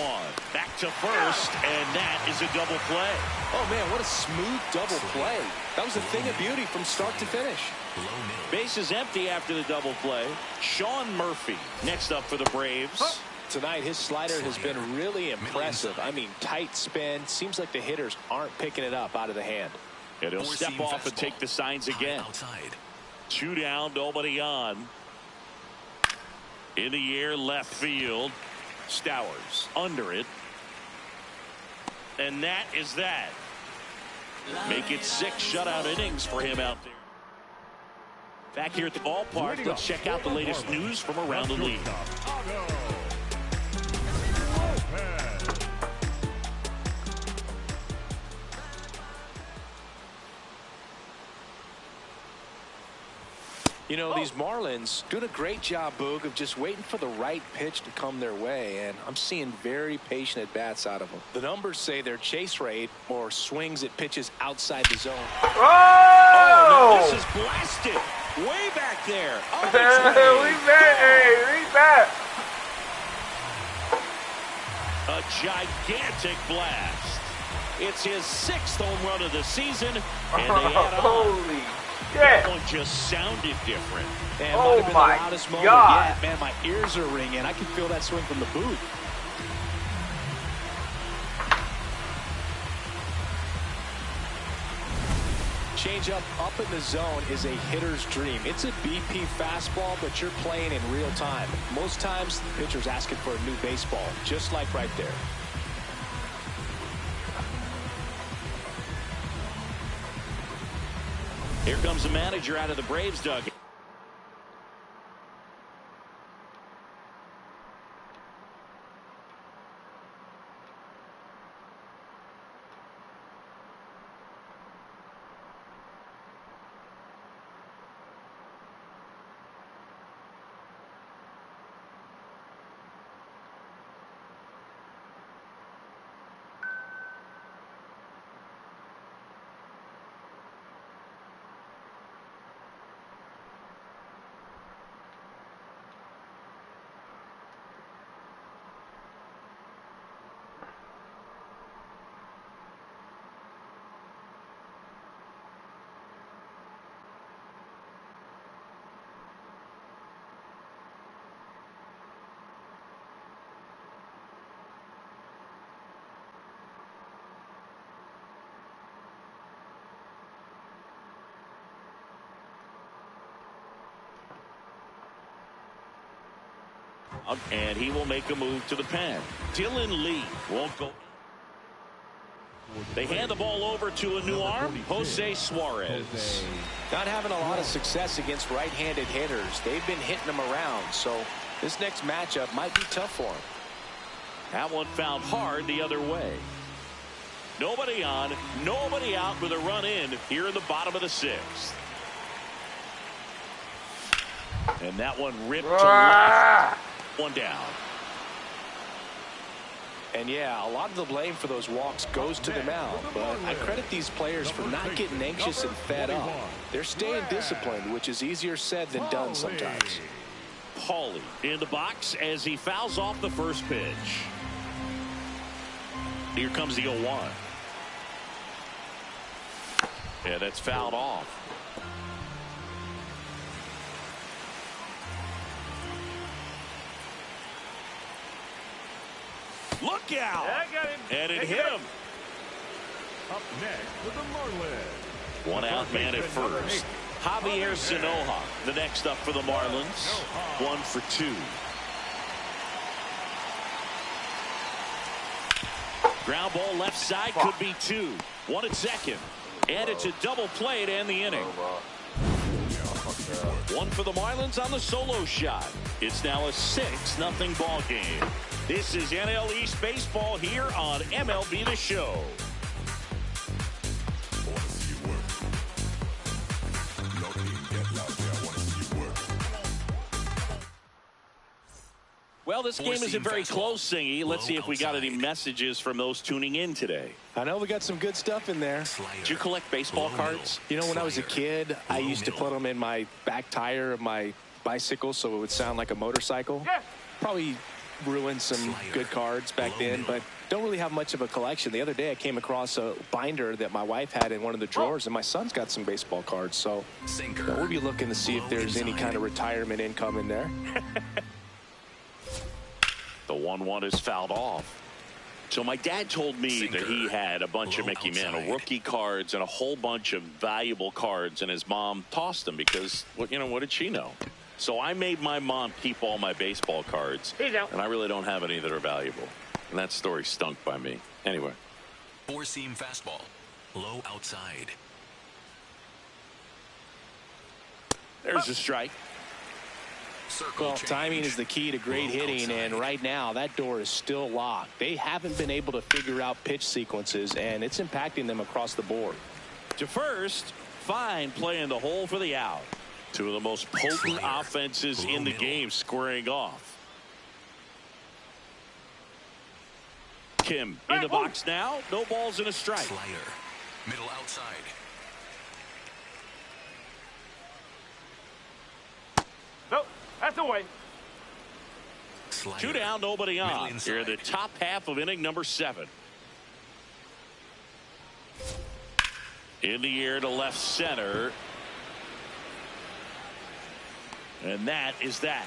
Back to first, and that is a double play. Oh, man, what a smooth double play. That was a thing of beauty from start to finish. Low middle. Base is empty after the double play. Sean Murphy next up for the Braves. Tonight, his slider has been really impressive. I mean, tight spin. Seems like the hitters aren't picking it up out of the hand. And he'll step off and take the signs again. Outside. 2 down, nobody on. In the air, left field. Stowers under it. And that is that. Make it 6 shutout innings for him out there. Back here at the ballpark, let's check out the latest news from around the league. You know, these Marlins doing a great job, Boog, of just waiting for the right pitch to come their way, and I'm seeing very patient at-bats out of them. The numbers say their chase rate, or swings at pitches outside the zone. Oh, no, this is blasted. Way back there. We bet. A gigantic blast. It's his 6th home run of the season, and they add on. Holy That shit. one just sounded different. Man, Oh, might have been my the loudest moment God. yet. Man, my ears are ringing. I can feel that swing from the booth. Changeup up in the zone is a hitter's dream. It's a BP fastball, but you're playing in real time. Most times, the pitcher's asking for a new baseball, just like right there. Here comes the manager out of the Braves dugout. And he will make a move to the pen. Dylan Lee won't go. They hand the ball over to a new arm, Jose Suarez. Not having a lot of success against right-handed hitters. They've been hitting them around, so this next matchup might be tough for him. That one fouled hard the other way. Nobody on, nobody out with a run in here in the bottom of the 6th. And that one ripped to left. 1 down. And yeah, a lot of the blame for those walks goes to the mound, but I credit these players for not getting anxious and fed up. They're staying disciplined, which is easier said than done sometimes. Paulie in the box as he fouls off the first pitch. Here comes the 0-1. Yeah, that's fouled off. Look out! And it hit him. Up next for the Marlins. One out man at first. Javier Zanoja, the next up for the Marlins. 1 for 2. Ground ball left side, could be 2. 1 at second. And it's a double play to end the inning. 1 for the Marlins on the solo shot. It's now a 6-0 ball game. This is NL East Baseball here on MLB The Show. Well, this game isn't very close, Singy. Let's see if we got any messages from those tuning in today. I know we got some good stuff in there. Did you collect baseball cards? You know, when I was a kid, I used to put them in my back tire of my bicycle so it would sound like a motorcycle. Probably ruined some good cards back then, but don't really have much of a collection. The other day I came across a binder that my wife had in one of the drawers, and my son's got some baseball cards, so we'll be looking to see if there's any kind of retirement income in there. The 1-1 is fouled off. So my dad told me that he had a bunch of Mickey Mantle rookie cards and a whole bunch of valuable cards, and his mom tossed them because, well, you know, what did she know? So I made my mom keep all my baseball cards, and I really don't have any that are valuable. And that story stunk by me. Anyway. 4-seam fastball. Low outside. There's a strike. Well, timing is the key to great hitting, and right now that door is still locked. They haven't been able to figure out pitch sequences, and it's impacting them across the board. To first, fine play in the hole for the out. Two of the most potent offenses in the game squaring off. Kim in the box now. No balls and a strike. Slider. Middle outside. Nope, that's away. Slider. 2 down, nobody on. Here in the top half of inning number 7. In the air to left center. And that is that.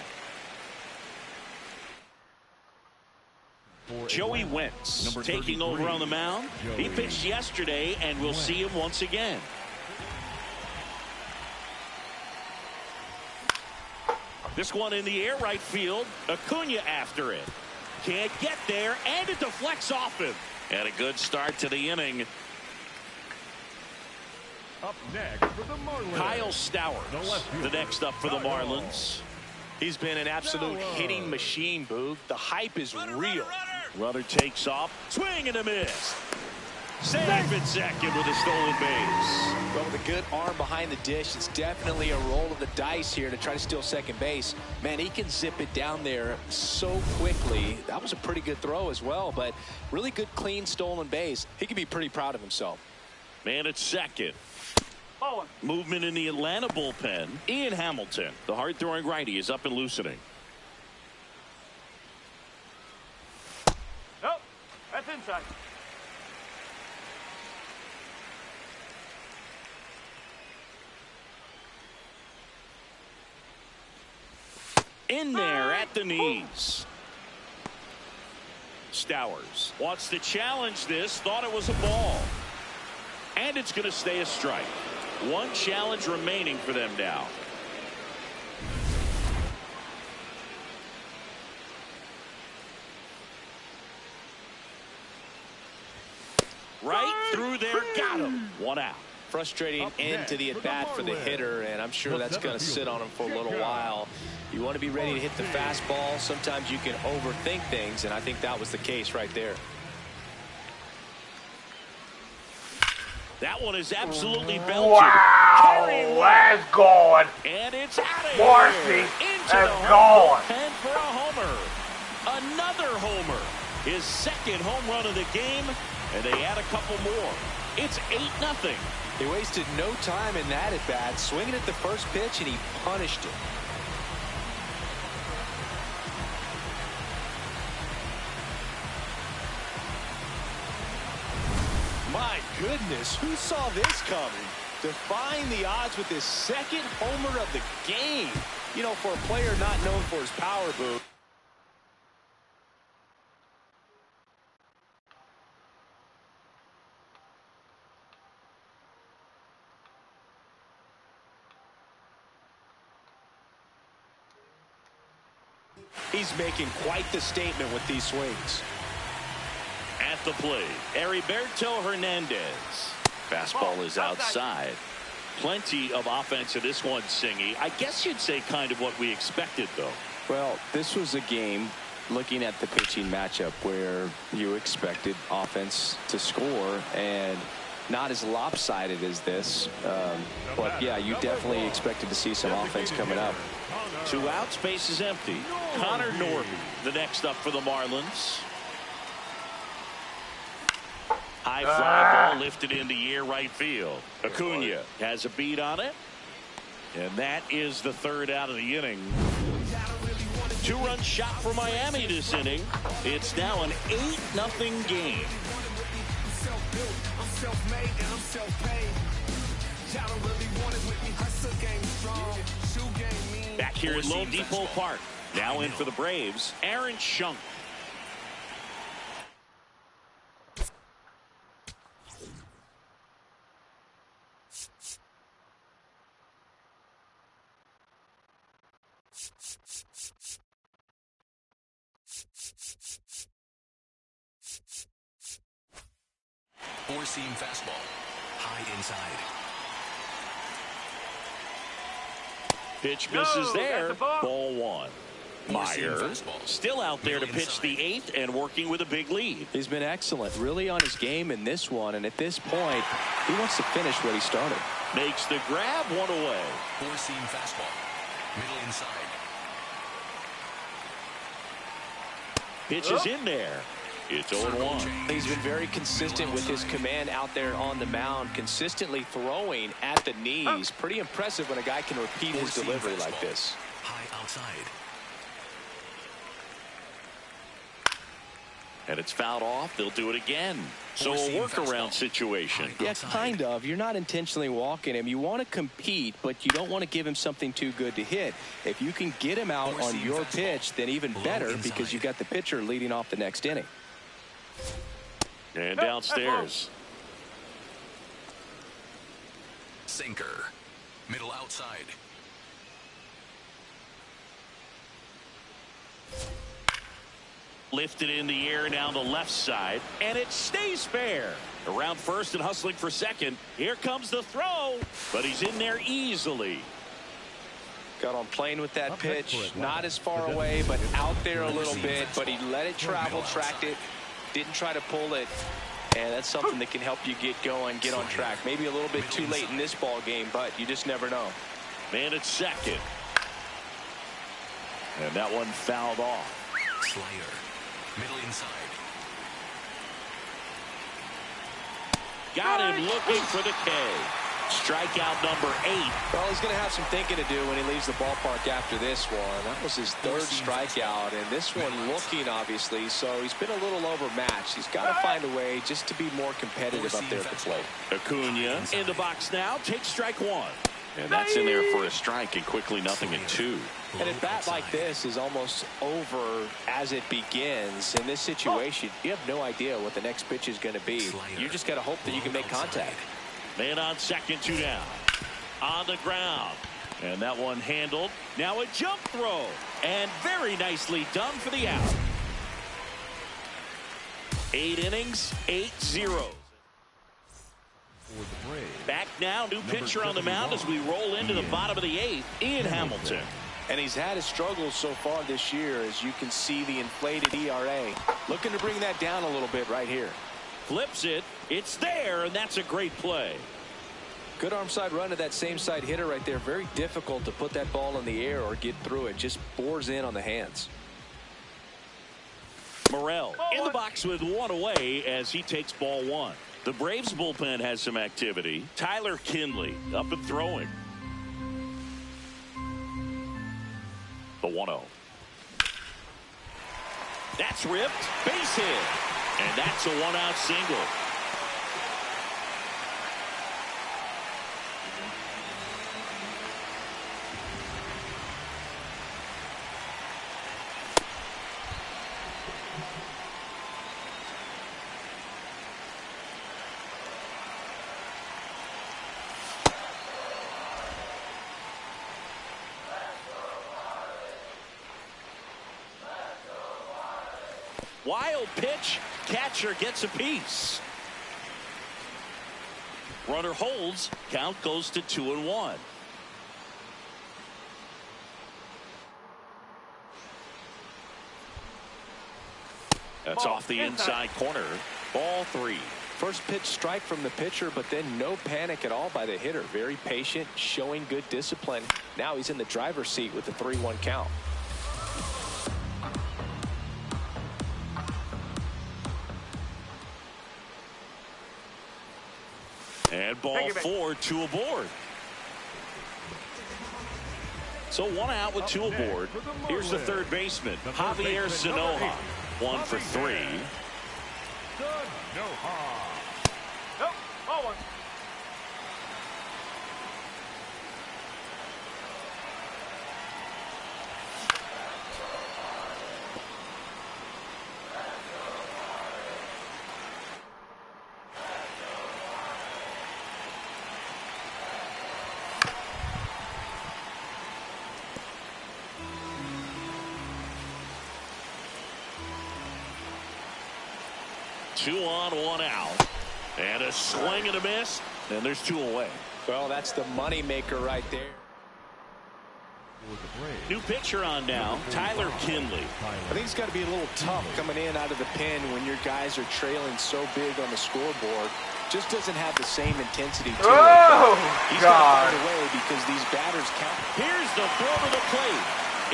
Joey Wentz taking over on the mound. He pitched yesterday, and we'll see him once again. This one in the air, right field. Acuna after it. Can't get there, and it deflects off him. And a good start to the inning. Up next for the Marlins. Kyle Stowers, the next up for the Marlins. He's been an absolute hitting machine, Boog. The hype is real. Runner takes off. Swing and a miss. Safe at second with a stolen base. Well, with a good arm behind the dish, it's definitely a roll of the dice here to try to steal second base. Man, he can zip it down there so quickly. That was a pretty good throw as well, but really good, clean, stolen base. He can be pretty proud of himself. Man at second. Movement in the Atlanta bullpen. Ian Hamilton, the hard-throwing righty, is up and loosening. Nope, that's inside. In there at the knees. Stowers wants to challenge this. Thought it was a ball. And it's going to stay a strike. One challenge remaining for them now. Right through there. Got him. 1 out. Frustrating end to the at-bat for the hitter, and I'm sure that's going to sit on him for a little while. You want to be ready to hit the fastball. Sometimes you can overthink things, and I think that was the case right there. That one is absolutely belted. Wow, that's going. And it's out of Marcy, here. Into that's the going. bullpen for a homer. Another homer. his second home run of the game, and they add a couple more. It's 8-0. He wasted no time in that at bat, swinging at the first pitch, and he punished it. My goodness, who saw this coming? Defying the odds with his second homer of the game. You know, for a player not known for his power boot. He's making quite the statement with these swings. At the plate, Heriberto Hernandez. Fastball is outside. Plenty of offense in this one, Singy. I guess you'd say kind of what we expected, though. Well, this was a game, looking at the pitching matchup, where you expected offense to score, and not as lopsided as this. But, yeah, you definitely expected to see some offense coming up. 2 outs, base is empty. Connor Norby, the next up for the Marlins. High fly ball lifted in the air right field. Acuna has a beat on it. And that is the 3rd out of the inning. 2-run shot for Miami this inning. It's now an 8-0 game. Back here at Lone Depot Park. Now in for the Braves, Aaron Schunk. Four-seam fastball. High inside. Pitch misses there. Ball 1. Meyer still out there to pitch the 8th and working with a big lead. He's been excellent, really on his game in this one, and at this point, he wants to finish what he started. Makes the grab, 1 away. Four-seam fastball. Middle inside. Pitch is in there. It's 0-1. He's been very consistent with his command out there on the mound, consistently throwing at the knees. Pretty impressive when a guy can repeat his delivery like this. High outside. And it's fouled off. They'll do it again. So a workaround situation. Yeah, kind of. You're not intentionally walking him. You want to compete, but you don't want to give him something too good to hit. If you can get him out on your pitch, then even better, because you've got the pitcher leading off the next inning. And downstairs. Sinker. Middle outside. Lifted in the air down the left side, and it stays fair. Around first and hustling for second. Here comes the throw, but he's in there easily. Got on playing with that pitch, not as far away, but out there a little bit, but he let it travel, tracked it, didn't try to pull it, and that's something that can help you get going, get on track. Maybe a little bit too late in this ball game, but you just never know. Man at second. And that one fouled off. Slider. Middle inside. Got him looking for the K. Strikeout number 8. Well, he's going to have some thinking to do when he leaves the ballpark after this one. That was his 3rd strikeout, and this one looking, obviously, so he's been a little overmatched. He's got to find a way just to be more competitive up there at the plate. Acuna in the box now, takes strike 1. And that's in there for a strike, and quickly 0-2. And a bat like this is almost over as it begins. In this situation, you have no idea what the next pitch is going to be. You just got to hope that you can make contact. Man on second, 2 down. On the ground. And that one handled. Now a jump throw. And very nicely done for the out. 8 innings, 8 zeros. Back now, new pitcher on the mound as we roll into the bottom of the 8th, Ian Hamilton. And he's had his struggles so far this year, as you can see the inflated ERA. Looking to bring that down a little bit right here. Flips it. It's there, and that's a great play. Good arm side run to that same side hitter right there. Very difficult to put that ball in the air or get through it. Just bores in on the hands. Morrell in the box with one away as he takes ball one. The Braves bullpen has some activity. Tyler Kinley up and throwing. The 1-0. That's ripped. Base hit. And that's a one-out single. Wild pitch. Catcher gets a piece. Runner holds. Count goes to 2-1. That's off the inside corner. Ball 3. First pitch strike from the pitcher, but then no panic at all by the hitter. Very patient, showing good discipline. Now he's in the driver's seat with the 3-1 count. And ball 4, 2 aboard. So 1 out with 2 aboard. Here's the third baseman, Javier Sanoja. 1 for 3. Nope, ball 1. Two on, 1 out. And a swing and a miss. And there's 2 away. Well, that's the money maker right there. New pitcher on now, Tyler Kinley. I think it's got to be a little tough coming in out of the pen when your guys are trailing so big on the scoreboard. Just doesn't have the same intensity to Oh, it. He's God. got to find a way because these batters count. Here's the throw to the plate.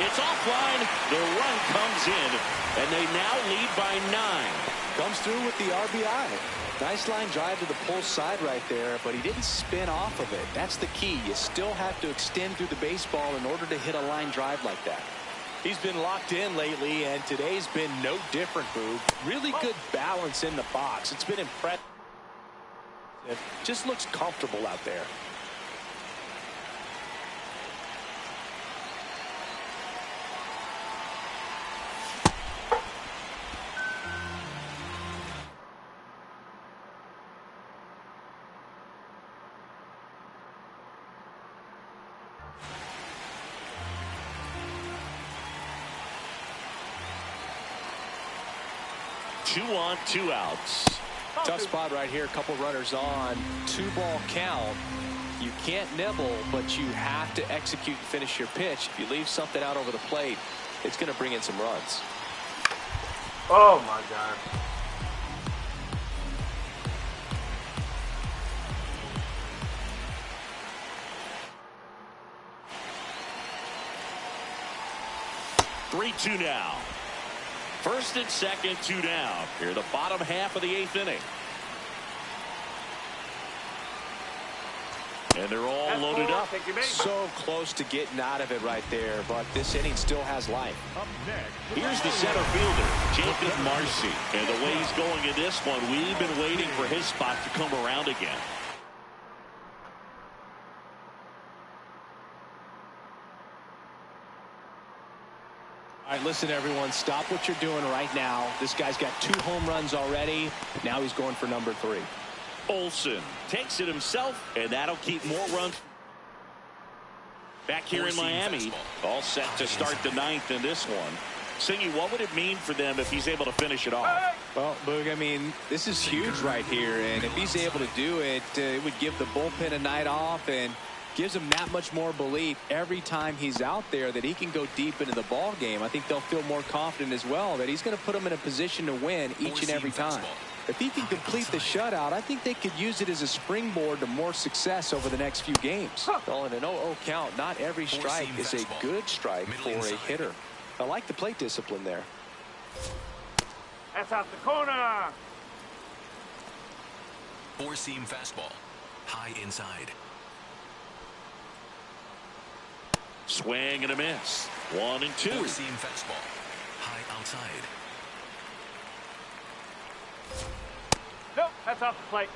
It's offline. The run comes in, and they now lead by 9. Comes through with the RBI. Nice line drive to the pull side right there, but he didn't spin off of it. That's the key. You still have to extend through the baseball in order to hit a line drive like that. He's been locked in lately, and today's been no different, Boog. Really good balance in the box. It's been impressive. It just looks comfortable out there. Two on, 2 outs. Tough spot right here. A couple runners on. 2-ball count. You can't nibble, but you have to execute and finish your pitch. If you leave something out over the plate, it's going to bring in some runs. Oh my God. Three-2 now. First and second, 2 down. Here, the bottom half of the 8th inning. And they're all loaded up. So close to getting out of it right there, but this inning still has life. Here's the center fielder, Jacob Marcy. And the way he's going in this one, we've been waiting for his spot to come around again. All right, listen, everyone. Stop what you're doing right now. This guy's got 2 home runs already. Now he's going for number 3. Olsen takes it himself, and that'll keep more runs. Back here in Miami, all set to start the 9th in this one. Singy, what would it mean for them if he's able to finish it off? Well, Boog, I mean, this is huge right here, and if he's able to do it, it would give the bullpen a night off and gives him that much more belief every time he's out there that he can go deep into the ball game. I think they'll feel more confident as well that he's going to put them in a position to win each and every time. If he can complete the shutout, I think they could use it as a springboard to more success over the next few games. Well, in an 0-0 count, not every strike is a good strike for a hitter. I like the plate discipline there. That's out the corner. Four-seam fastball. High inside. Swing and a miss. 1 and 2. Four-seam fastball. High outside. Nope, that's off the plate.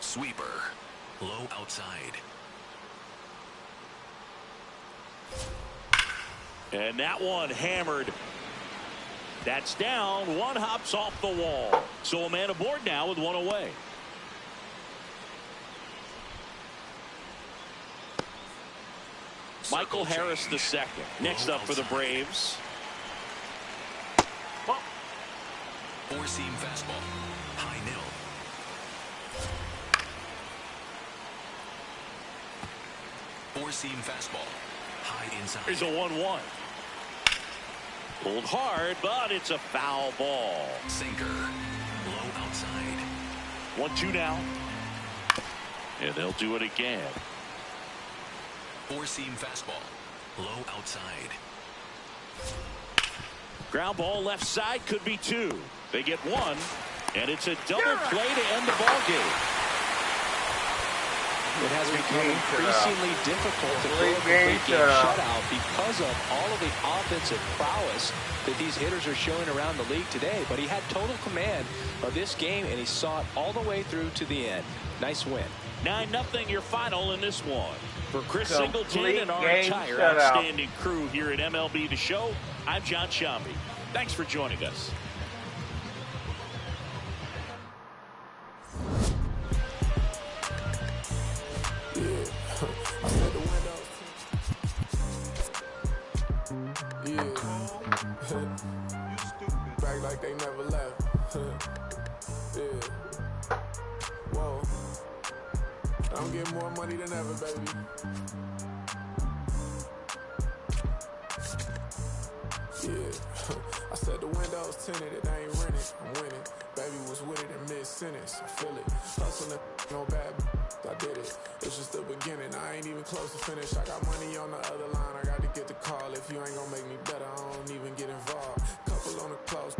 Sweeper. Low outside. And that one hammered. That's down. One hops off the wall. So a man aboard now with one away. Michael Harris the second. Next up for the Braves. Four-seam fastball. High nil. Four-seam fastball. High inside. Here's a 1-1. Pulled hard, but it's a foul ball. Sinker. Low outside. 1-2 now. And they'll do it again. Four-seam fastball. Low outside. Ground ball left side, could be 2. They get 1, and it's a double play to end the ball game. It has become increasingly difficult to throw a complete game shutout because of all of the offensive prowess that these hitters are showing around the league today. But he had total command of this game, and he saw it all the way through to the end. Nice win. 9-0 your final in this one. For Chris Singleton and our entire shutout. outstanding crew here at MLB The Show, I'm John Shambi. Thanks for joining us. Back like they never left. Yeah. Whoa. I'm getting more money than ever, baby. Yeah. I said the windows tinted, it ain't rented. I'm winning. Baby was with it in mid-sentence. I feel it. Hustling, no bad. I did it. It's just the beginning. I ain't even close to finish. I got money on the other line. I got to get the call. If you ain't gonna make me better, I don't even get involved. Couple on the close.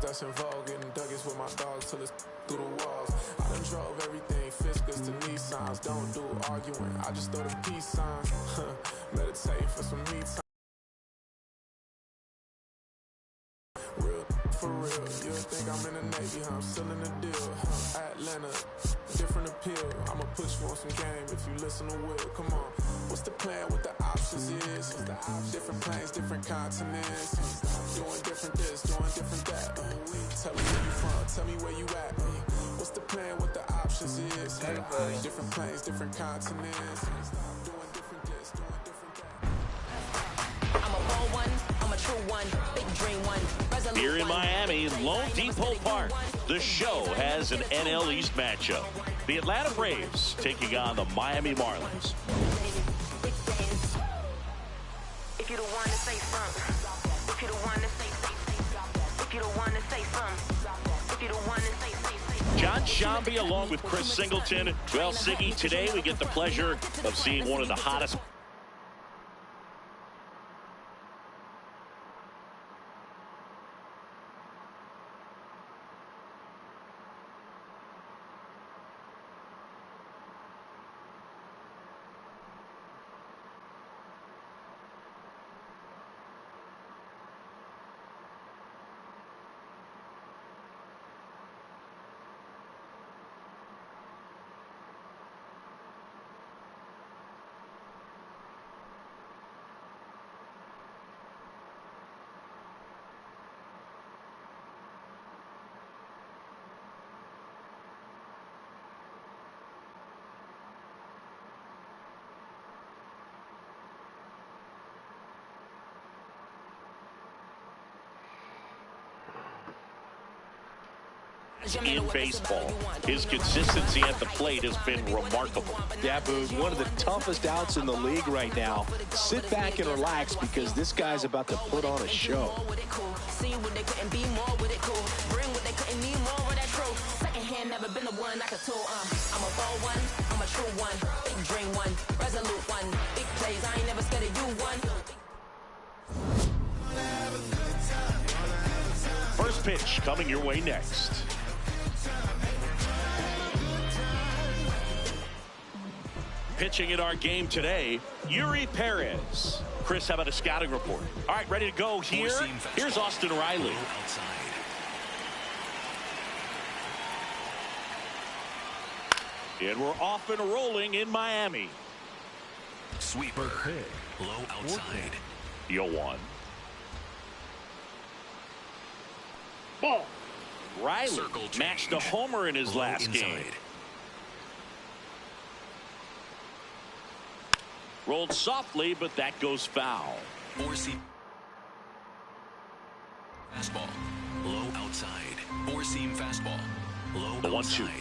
That's in vogue. Getting duggies with my dogs till it's through the walls. I done drove everything. Fiscus to Nissans. Don't do arguing. I just throw the peace signs. Meditating for some me time. Real for real. You'll think I'm in the Navy, huh? I'm still in the deal. Atlanta, different appeal. I'ma put you on some game if you listen to Will. Come on. What's the plan? What the options is? Different planes, different continents. Doing different this, doing different that. Tell me where you from, tell me where you at. What's the plan? What the options is? Different planes, different continents. Doing different this, doing different that. I'm a bold one, I'm a true one, big dream one. Here in Miami, Lone Depot Park, the show has an NL East matchup. The Atlanta Braves taking on the Miami Marlins. If you the one to say something, if you the one to say something, if you the one to say something, if you the one to say John Shambi along with Chris Singleton. Well, Siggy, today we get the pleasure of seeing one of the hottest in baseball. His consistency at the plate has been remarkable. Yeah, Boog, one of the toughest outs in the league right now. Sit back and relax because this guy's about to put on a show. See what they couldn't be more with it cool. Bring what they couldn't need more of that truth. Second hand never been the one I could tool. I'm a bold one, I'm a true one, big dream one, resolute one, big plays. I ain't never scared of you one. pitch coming your way next. Pitching in our game today, Yuri Perez. Chris, how about a scouting report? All right, ready to go here. Here's Austin Riley. And we're off and rolling in Miami. Sweeper. Low outside. Yo one. Ball. Riley matched a homer in his last game. Rolled softly, but that goes foul. Four-seam fastball. Low outside. Four-seam fastball. Low The 1-2. outside.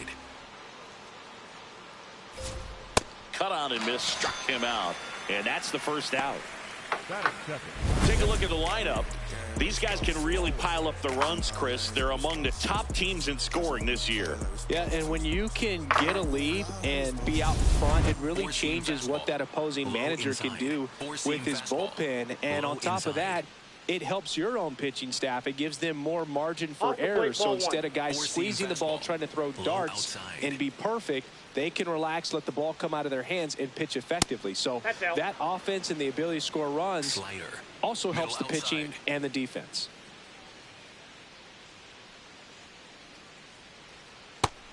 Cut on and miss, struck him out, and that's the first out. That is second. Take a look at the lineup. These guys can really pile up the runs, Chris. They're among the top teams in scoring this year. Yeah, and when you can get a lead and be out front, it really changes what that opposing manager can do with his bullpen. And on top of that, it helps your own pitching staff. It gives them more margin for error. So instead of guys squeezing the ball, trying to throw darts and be perfect, they can relax, let the ball come out of their hands, and pitch effectively. So that offense and the ability to score runs also helps the pitching and the defense.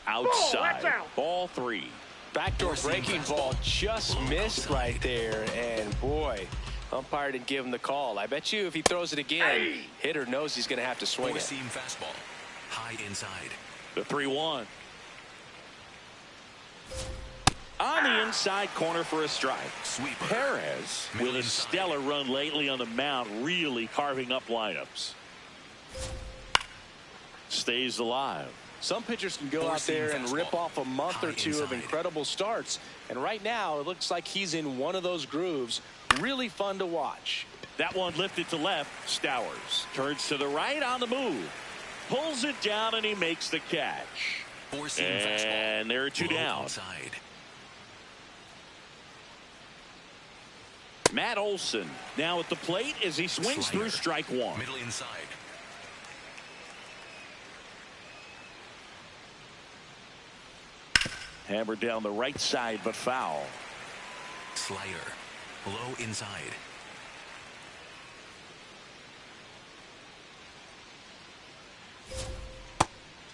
Outside. Ball 3. Backdoor breaking ball just missed right there. And boy, umpire didn't give him the call. I bet you if he throws it again, hitter knows he's going to have to swing it. Four-seam fastball. High inside. The 3-1. On the inside corner for a strike. Sweeper. Perez, with a stellar run lately on the mound, really carving up lineups. Stays alive. Some pitchers can go out there and rip off a month or two of incredible starts. And right now, it looks like he's in one of those grooves. Really fun to watch. That one lifted to left. Stowers turns to the right on the move. Pulls it down, and he makes the catch. And there are two down. Outside. Matt Olson now at the plate as he swings through strike one. Middle inside. Hammered down the right side, but foul. Slider. Low inside.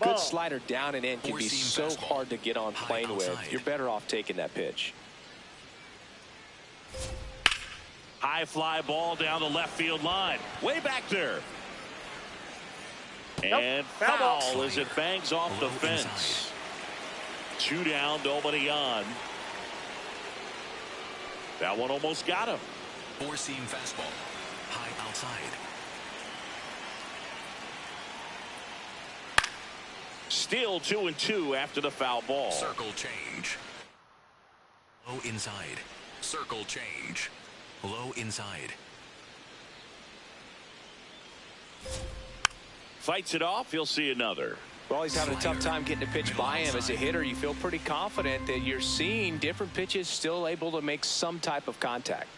Good slider down and in can be so hard to get on plane with. You're better off taking that pitch. High fly ball down the left field line. Way back there. And foul as it bangs off the fence. 2 down, nobody on. That one almost got him. Four-seam fastball. High outside. Still 2-2 after the foul ball. Circle change. Low inside. Circle change. Low inside. Fights it off. He'll see another. Well, he's having a tough time getting a pitch by him. As a hitter, you feel pretty confident that you're seeing different pitches still able to make some type of contact.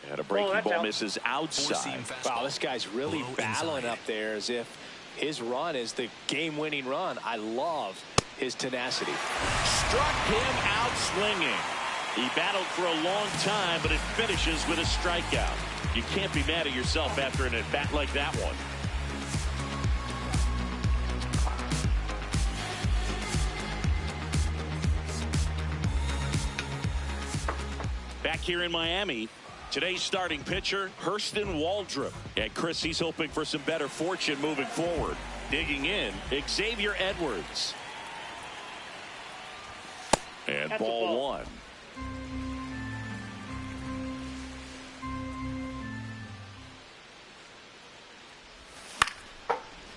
And a breaking ball misses outside. Wow, this guy's really battling up there as if his run is the game-winning run. I love his tenacity. Struck him out swinging. He battled for a long time, but it finishes with a strikeout. You can't be mad at yourself after an at-bat like that one. Back here in Miami, today's starting pitcher, Hurston Waldrop. And Chris, he's hoping for some better fortune moving forward. Digging in, Xavier Edwards. And ball 1.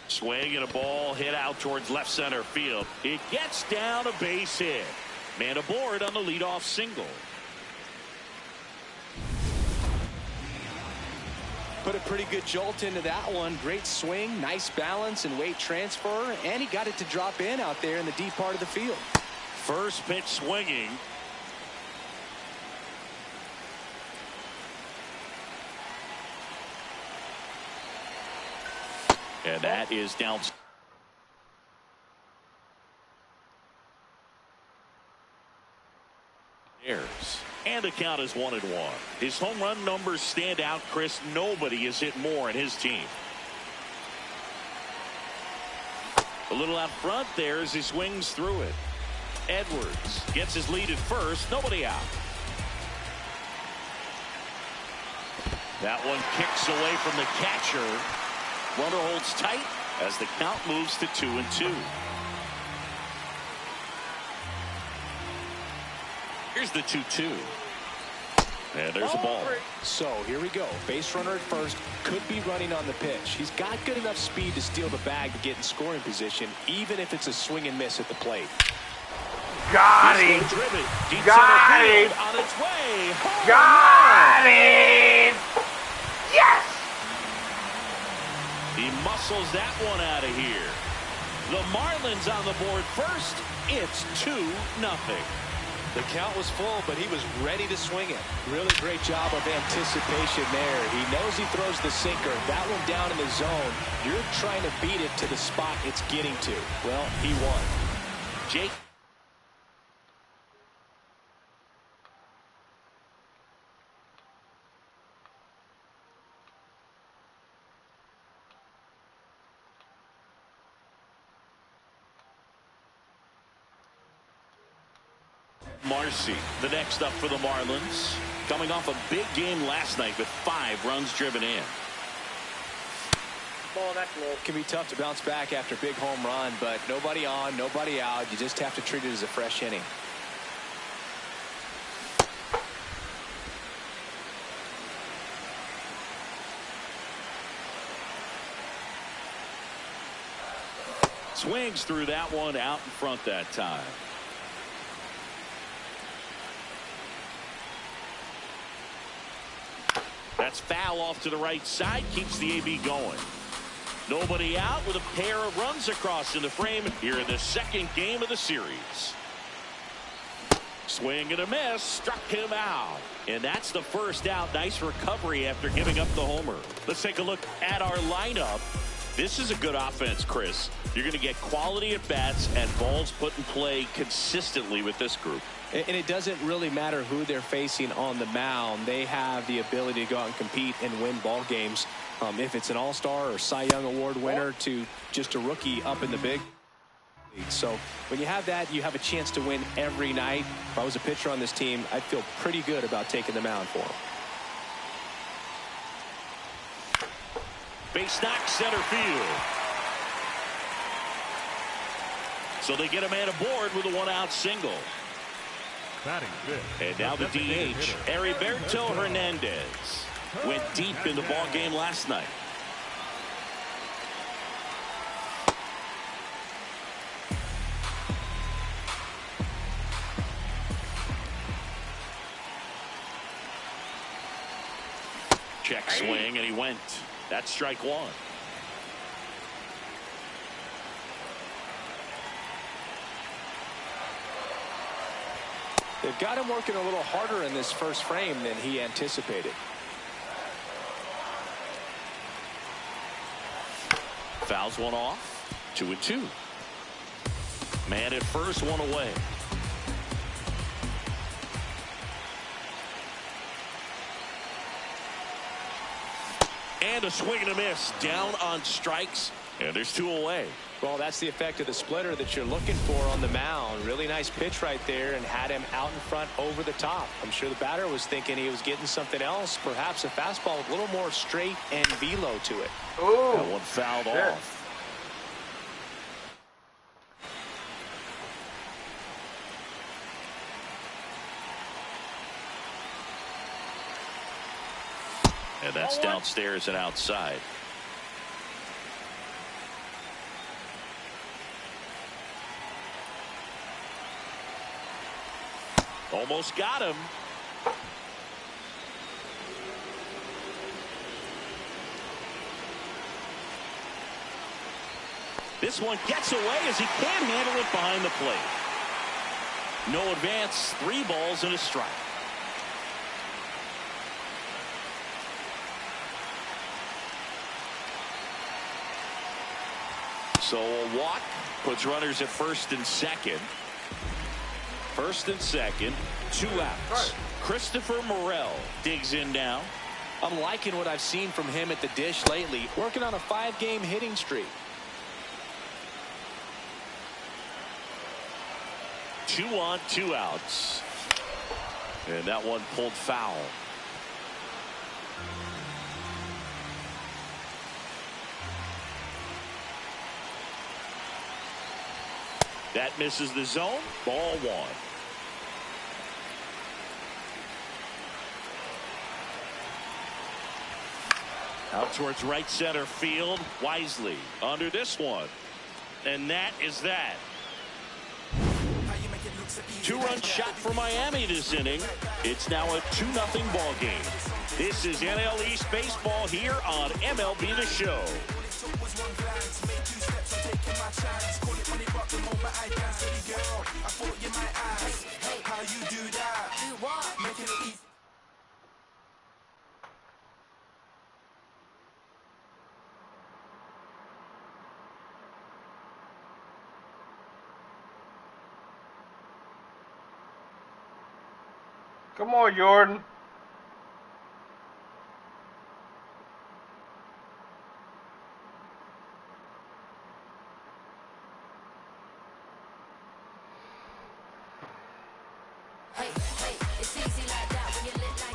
Swing and a ball hit out towards left center field. It gets down, a base hit. Man aboard on the leadoff single. Put a pretty good jolt into that one. Great swing, nice balance and weight transfer, and he got it to drop in out there in the deep part of the field. First pitch swinging. And that is down. And the count is 1-1. His home run numbers stand out, Chris. Nobody has hit more in his team. A little out front there as he swings through it. Edwards gets his lead at first. Nobody out. That one kicks away from the catcher. Runner holds tight as the count moves to 2-2. Here's the 2-2. And there's a ball. So here we go. Base runner at first. Could be running on the pitch. He's got good enough speed to steal the bag to get in scoring position, even if it's a swing and miss at the plate. Got him. Got him. On its way. Got him. Yes. He muscles that one out of here. The Marlins on the board first. It's 2-0. The count was full, but he was ready to swing it. Really great job of anticipation there. He knows he throws the sinker. That one down in the zone. You're trying to beat it to the spot it's getting to. Well, he won. Jake. Marcy, the next up for the Marlins, coming off a big game last night with 5 runs driven in. Ball, that's low. It can be tough to bounce back after a big home run, but nobody on, nobody out. You just have to treat it as a fresh inning. Swings through that one out in front that time. That's foul off to the right side. Keeps the AB going. Nobody out with a pair of runs across in the frame here in the second game of the series. Swing and a miss. Struck him out. And that's the first out. Nice recovery after giving up the homer. Let's take a look at our lineup. This is a good offense, Chris. You're going to get quality at bats and balls put in play consistently with this group. And it doesn't really matter who they're facing on the mound. They have the ability to go out and compete and win ball games. If it's an all-star or Cy Young Award winner to just a rookie up in the big league. So when you have that, you have a chance to win every night. If I was a pitcher on this team, I'd feel pretty good about taking the mound for them. Base knock center field. So they get a man aboard with a 1-out single. And now the DH, Heriberto Hernandez, went deep in the ball game last night. Check swing, and he went. That's strike 1. They've got him working a little harder in this first frame than he anticipated. Fouls one off. 2-2. Man at first, one away. And a swing and a miss. Down on strikes. And there's 2 away. Well, that's the effect of the splitter that you're looking for on the mound. Really nice pitch right there and had him out in front over the top. I'm sure the batter was thinking he was getting something else, perhaps a fastball with a little more straight and velo to it. Ooh, that one fouled off. And that's downstairs and outside. Almost got him. This one gets away as he can't handle it behind the plate. No advance, 3 balls and a strike. So a walk puts runners at first and second. First and second, 2 outs. Christopher Morel digs in now. I'm liking what I've seen from him at the dish lately, working on a 5-game hitting streak. 2 on, 2 outs. And that one pulled foul. That misses the zone. Ball 1. Out towards right center field. Wisely under this one. And that is that. 2-run shot for Miami this inning. It's now a 2-0 ball game. This is NL East baseball here on MLB The Show. Come on, Jordan.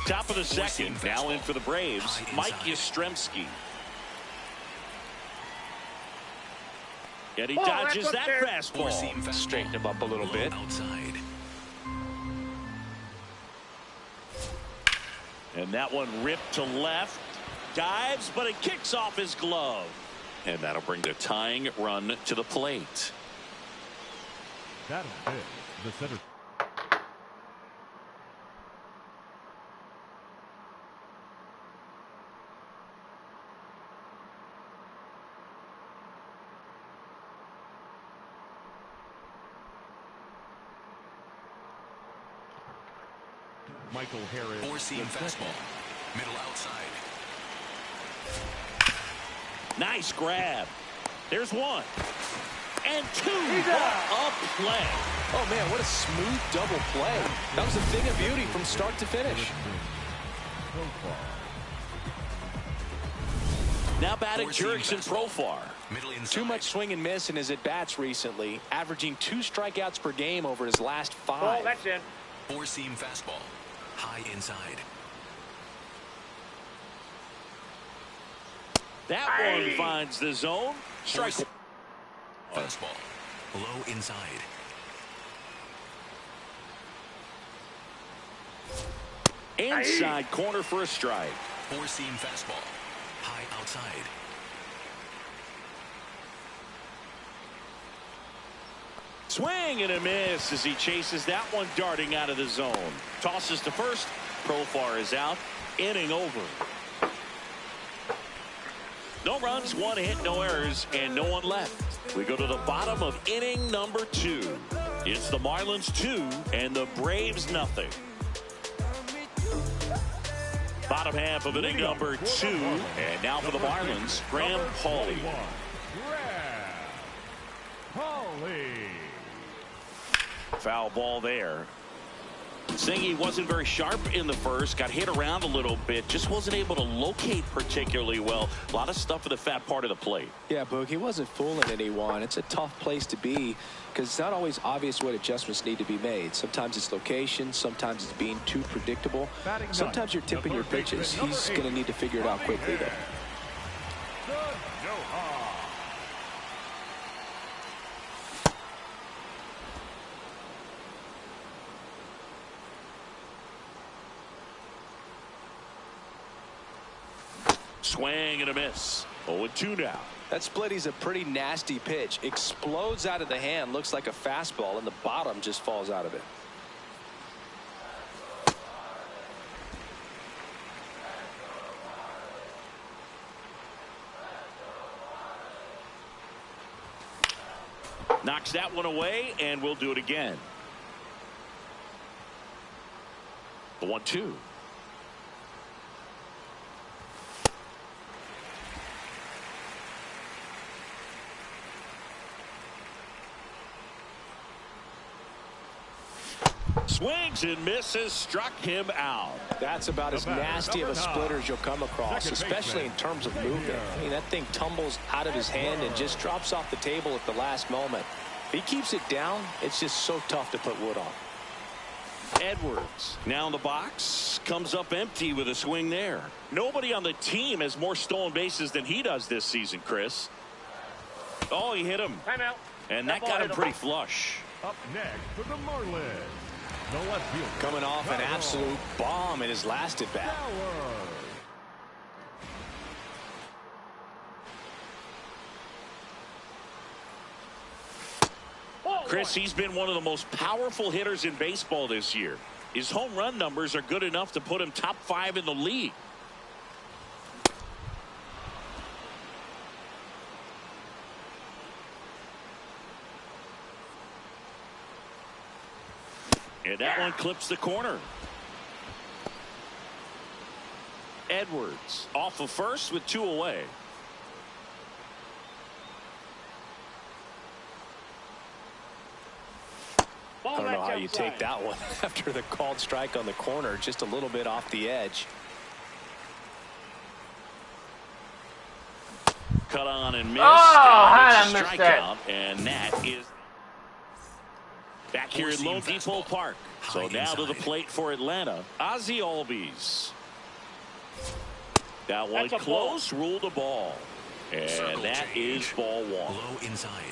Top of the second, now in for the Braves, Mike Yastrzemski. And he dodges that fastball. Straighten him up a little bit. Outside. And that one ripped to left. Dives, but it kicks off his glove. And that'll bring the tying run to the plate. That is it. The center. Michael Harris. 4-seam fastball. Middle outside. Nice grab. There's 1. And 2. What a play. Oh, man, what a smooth double play. That was a thing of beauty from start to finish. Now batting Jurickson Profar. Too much swing and miss in his at-bats recently, averaging 2 strikeouts per game over his last 5. Oh, that's it. 4-seam fastball. High inside. That one finds the zone. Strike. Fastball. Low inside. Inside corner for a strike. 4-seam fastball. High outside. Swing and a miss as he chases that one darting out of the zone. Tosses to first. Profar is out. Inning over. No runs, 1 hit, no errors, and no one left. We go to the bottom of inning number 2. It's the Marlins 2 and the Braves nothing. Bottom half of inning number 2. And now for the Marlins, Graham Pauley. Foul ball there. Singy wasn't very sharp in the first, got hit around a little bit, just wasn't able to locate particularly well. A lot of stuff in the fat part of the plate. Yeah, Boog, he wasn't fooling anyone. It's a tough place to be because it's not always obvious what adjustments need to be made. Sometimes it's location, sometimes it's being too predictable. Sometimes you're tipping your pitches. He's going to need to figure it out quickly, though. Swing and a miss. 0-2 now. That splitty's a pretty nasty pitch. Explodes out of the hand. Looks like a fastball, and the bottom just falls out of it. Knocks that one away, and we'll do it again. The 1-2. Swings and misses, struck him out. That's about as nasty of a splitter as you'll come across, especially in terms of movement. I mean, that thing tumbles out of his hand and just drops off the table at the last moment. If he keeps it down, it's just so tough to put wood on. Edwards now in the box, comes up empty with a swing there. Nobody on the team has more stolen bases than he does this season, Chris. Oh, he hit him. Timeout. And that got him pretty flush. Up next for the Marlins, the left fielder. Coming off an absolute bomb in his last at bat. Chris, he's been one of the most powerful hitters in baseball this year. His home run numbers are good enough to put him top 5 in the league. And that one clips the corner. Edwards off of first with 2 away. I don't know how you take that one after the called strike on the corner, just a little bit off the edge. Cut on and missed. I and it's a missed that. strikeout, and that is back here at Lone Depot Park. So now to the plate for Atlanta, Ozzie Albies. That one close, ruled a ball, and that is ball 1. Low inside.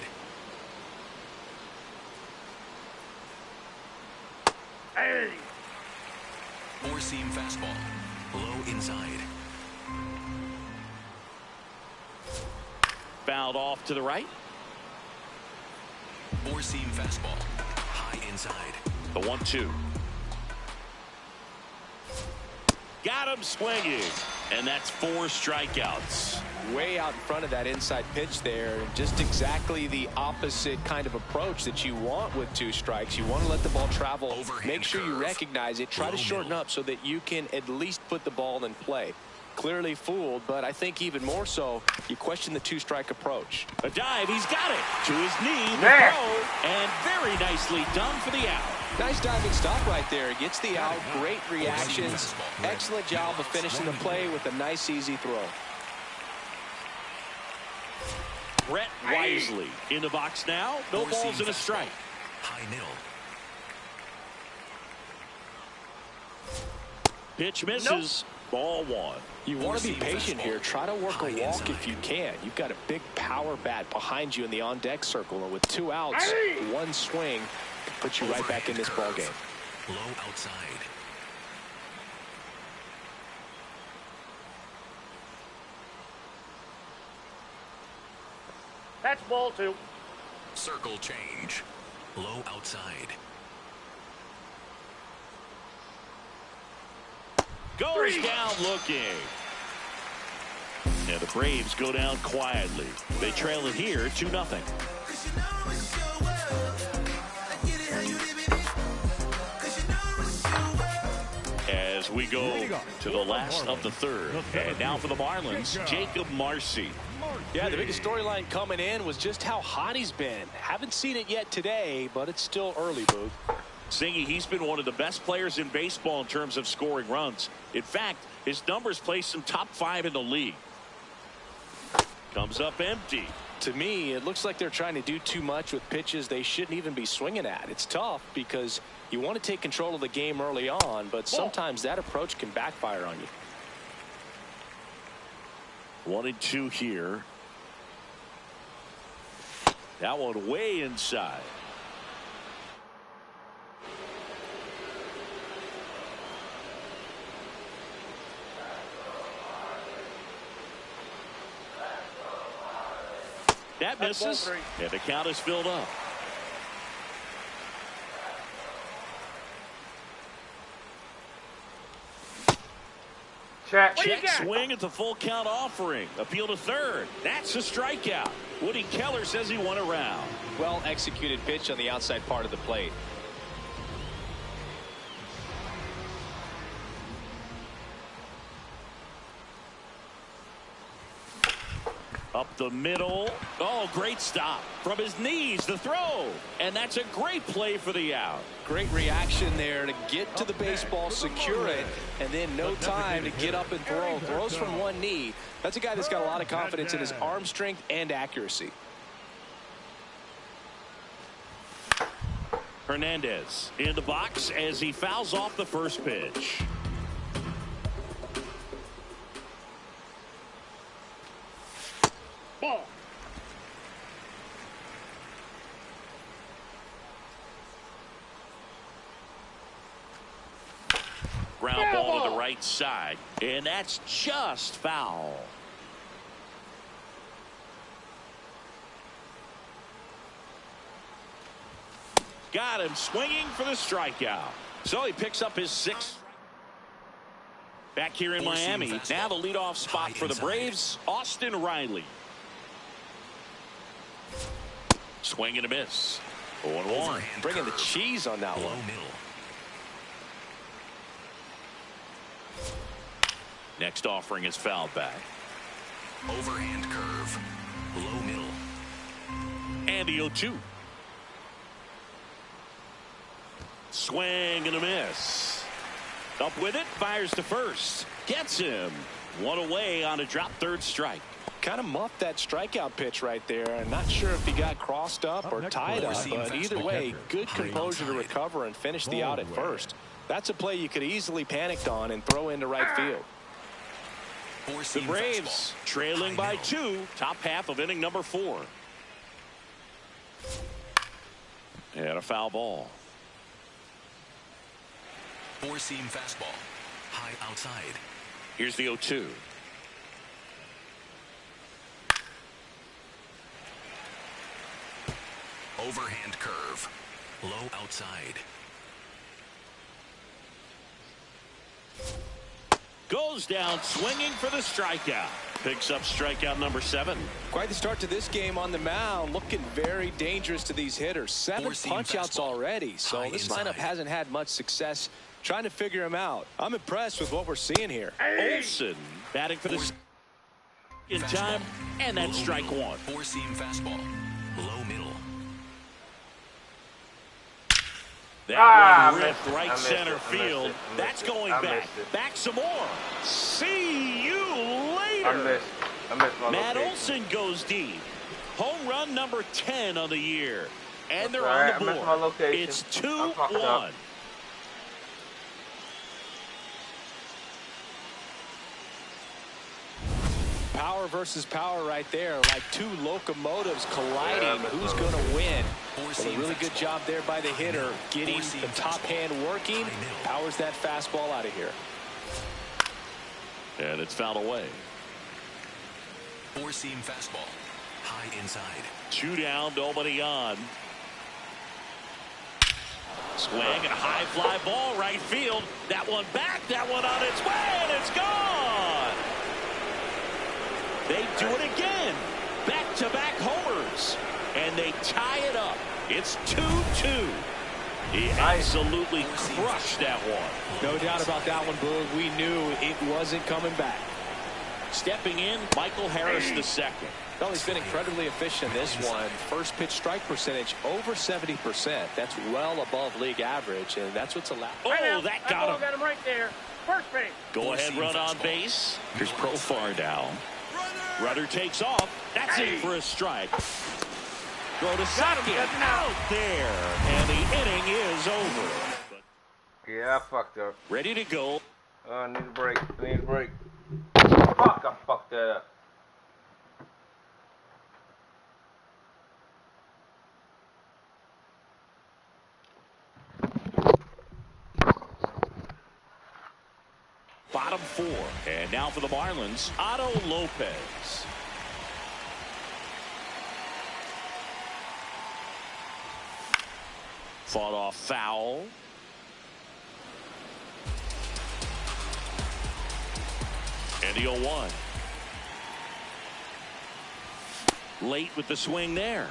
Hey. Four-seam fastball. Low inside. Fouled off to the right. Four-seam fastball. High inside. The 1-2. Got him swinging, and that's 4 strikeouts. Way out in front of that inside pitch there. Just exactly the opposite kind of approach that you want with 2 strikes. You want to let the ball travel. Overhand Make sure you curve. recognize it. Try to shorten up so that you can at least put the ball in play. Clearly fooled, but I think even more so, you question the 2-strike approach. A dive, he's got it. To his knee, the There. throw, and very nicely done for the out. Nice diving stop right there. Gets the out. Great reactions. Excellent job of finishing the play with a nice, easy throw. Brett Wisely in the box now. No Four-seam balls and a fastball. strike. High middle. Pitch misses. Ball 1. You want to be Four-seam patient fastball. here. Try to work High a walk inside. if you can. You've got a big power bat behind you in the on-deck circle. And with 2 outs, 1 swing can put you right back in this ball game. Low outside. That's ball 2. Circle change. Low outside. Goes down looking. And the Braves go down quietly. They trail it here 2-0. As we go to the last of the 3rd. And now for the Marlins, Jacob Marcy. Yeah, the biggest storyline coming in was just how hot he's been. Haven't seen it yet today, but it's still early, Booth. Singy, he's been one of the best players in baseball in terms of scoring runs. In fact, his numbers place him top 5 in the league. Comes up empty. To me, it looks like they're trying to do too much with pitches they shouldn't even be swinging at. It's tough because you want to take control of the game early on, but sometimes that approach can backfire on you. 1-2 here. That one way inside. That misses, and the count is filled up. Check. Check swing at the full count offering. Appeal to 3rd. That's a strikeout. Woody Keller says he won a round. Well executed pitch on the outside part of the plate. Up the middle. Oh, great stop. From his knees, the throw. And that's a great play for the out. Great reaction there to get to the baseball, secure it, and then no time to get up and throw. Throws from one knee. That's a guy that's got a lot of confidence in his arm strength and accuracy. Hernandez in the box as he fouls off the first pitch. Ball. Ground ball to the right side, and that's just foul. Got him swinging for the strikeout. So he picks up his sixth. Back here in Miami, now the leadoff spot for the Braves, Austin Riley. Swing and a miss. 0-1. Bringing the cheese on that one. Next offering is fouled back. Overhand curve. Low middle. And the 0-2. Swing and a miss. Up with it, fires to first. Gets him. One away on a drop third strike. Kind of muffed that strikeout pitch right there. I'm not sure if he got crossed up or tied up, but either way, good composure to recover and finish the out at first. That's a play you could easily panicked on and throw into right field. The Braves trailing by 2, top half of inning number 4. And a foul ball. Four-seam fastball. High outside. Here's the 0-2. Overhand curve. Low outside. Goes down swinging for the strikeout. Picks up strikeout number 7. Quite the start to this game on the mound. Looking very dangerous to these hitters. 7 punch-outs already. So this lineup hasn't had much success trying to figure him out. I'm impressed with what we're seeing here. Olsen batting for the in time, and that's strike 1. Four-seam fastball. Low middle. That one ripped right center field. That's going back. Back some more. See you later. Matt Olson goes deep. Home run number 10 on the year. And they're on the board. It's 2-1. Power versus power right there, like 2 locomotives colliding. Who's going to win? Well, a really good job there by the hitter, getting the top hand working. Powers that fastball out of here. And it's fouled away. Four-seam fastball. High inside. 2 down, nobody on. Swing and a high fly ball right field. That one back, that one on its way, and it's gone. They do it again. Back-to-back homers. And they tie it up. It's 2-2. He absolutely crushed that one. No doubt about that one, Boog. We knew it wasn't coming back. Stepping in, Michael Harris the second. Well, he's been incredibly efficient in this one. First pitch strike percentage over 70%. That's well above league average, and that's what's allowed. Oh, that got him. Got him right there. First base. Go ahead, run on base. Here's Profar down. Rudder takes off. That's in for a strike. Throw to second. Out there. And the inning is over. Yeah, I fucked up. Ready to go. I need a break. Fuck, I fucked that up. Bottom 4. And now for the Marlins, Otto Lopez. Fought off foul. And the 0-1. Late with the swing there.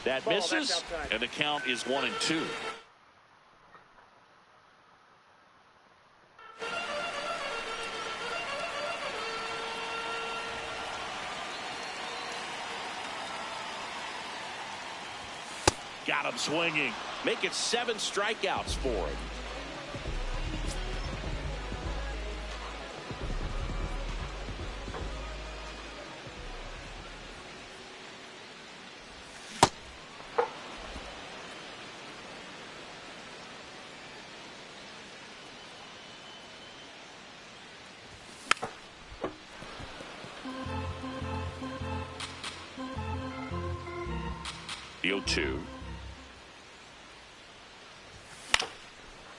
That misses, and the count is 1-2. Got him swinging. Make it 7 strikeouts for him. The 0-2.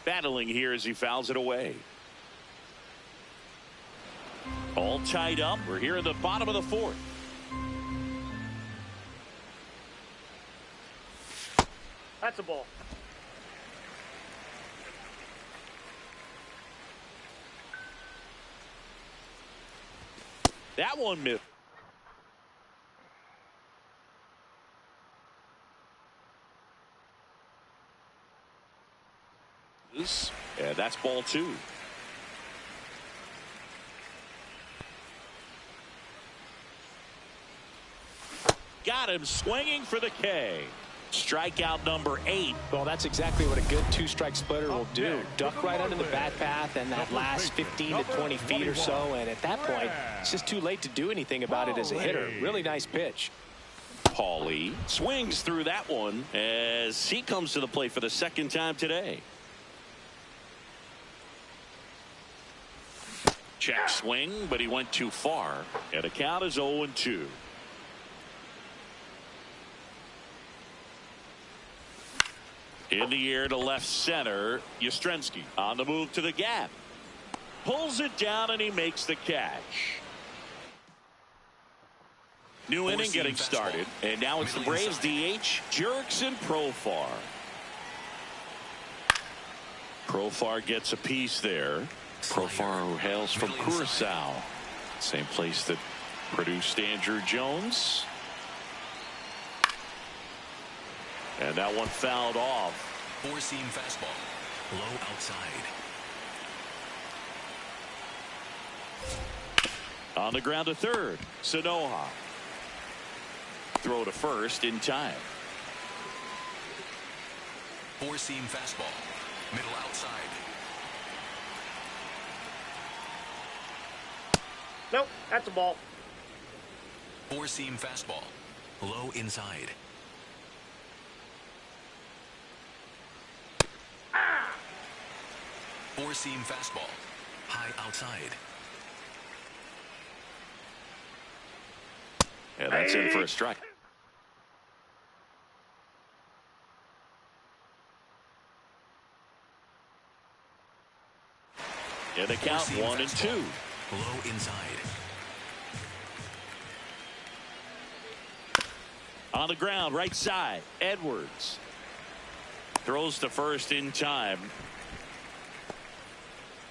Battling here as he fouls it away. All tied up. We're here in the bottom of the 4th. That's a ball. That one missed. And that's ball 2. Got him swinging for the K. Strikeout number 8. Well, that's exactly what a good 2-strike splitter will do. Duck right under the bat path and that last 15 to 20 feet or so. And at that point, it's just too late to do anything about it as a hitter. Really nice pitch. Paulie swings through that one as he comes to the plate for the 2nd time today. Check swing, but he went too far. And the count is 0-2. In the air to left center, Yastrzemski on the move to the gap. Pulls it down and he makes the catch. New inning getting started. And now it's the Braves DH, Jurickson Profar. Profar gets a piece there. Profar, who hails from Curacao, same place that produced Andrew Jones. And that one fouled off. 4-seam fastball, low outside. On the ground to third, Sanoha. Throw to first in time. 4-seam fastball, middle outside. Nope, that's a ball. 4-seam fastball, low inside. Ah! 4-seam fastball, high outside. Yeah, that's in for a strike. And the count 1-2. Low inside. On the ground, right side, Edwards. Throws to first in time.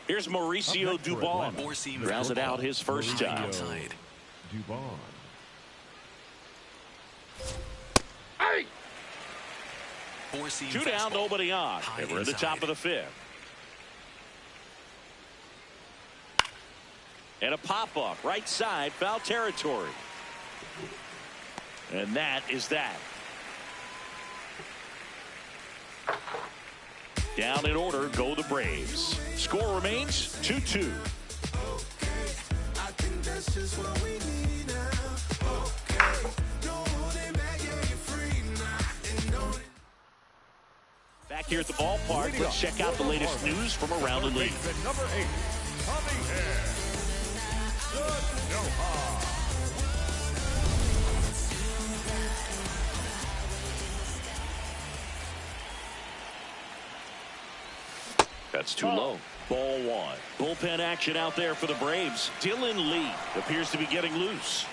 Here's Mauricio Dubon. Grounds it out his first time. Outside. Dubon. Hey! 4-seam 2 down, fastball. nobody on. High And we're in the top of the 5th. And a pop-up, right side, foul territory. And that is that. Down in order go the Braves. Score remains 2-2. Back here at the ballpark, let's check out the latest news from around the league. Number 8, coming in, Sanoha. That's too low. Ball 1. Bullpen action out there for the Braves. Dylan Lee appears to be getting loose.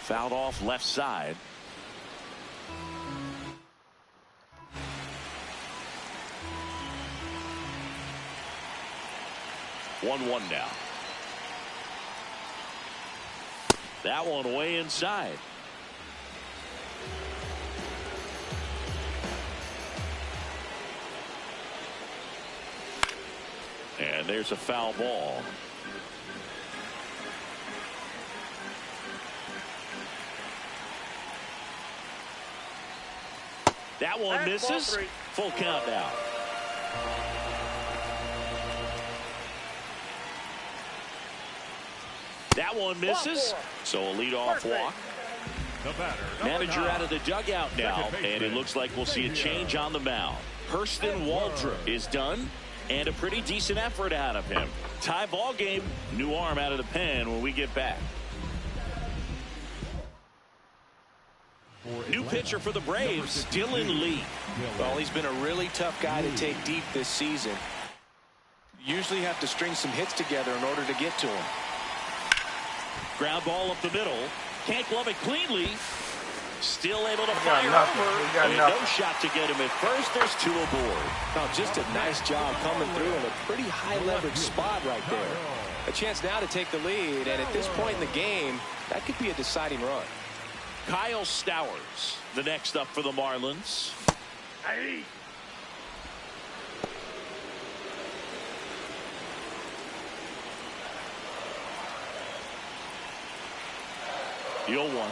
Fouled off left side. One now. That one way inside. And there's a foul ball. That one misses. Full count now. That one misses. So a leadoff walk. Manager out of the dugout now, and it looks like we'll see a change on the mound. Hurston Waldrop is done, and a pretty decent effort out of him. Tie ball game. New arm out of the pen when we get back. New pitcher for the Braves, Dylan Lee. Well, he's been a really tough guy to take deep this season. Usually have to string some hits together in order to get to him. Ground ball up the middle. Can't glove it cleanly. Still able to fire over. And no shot to get him at first. There's two aboard. Oh, just a nice job coming through in a pretty high leverage spot right there. A chance now to take the lead, and at this point in the game, that could be a deciding run. Kyle Stowers, the next up for the Marlins. Hey. 0-1.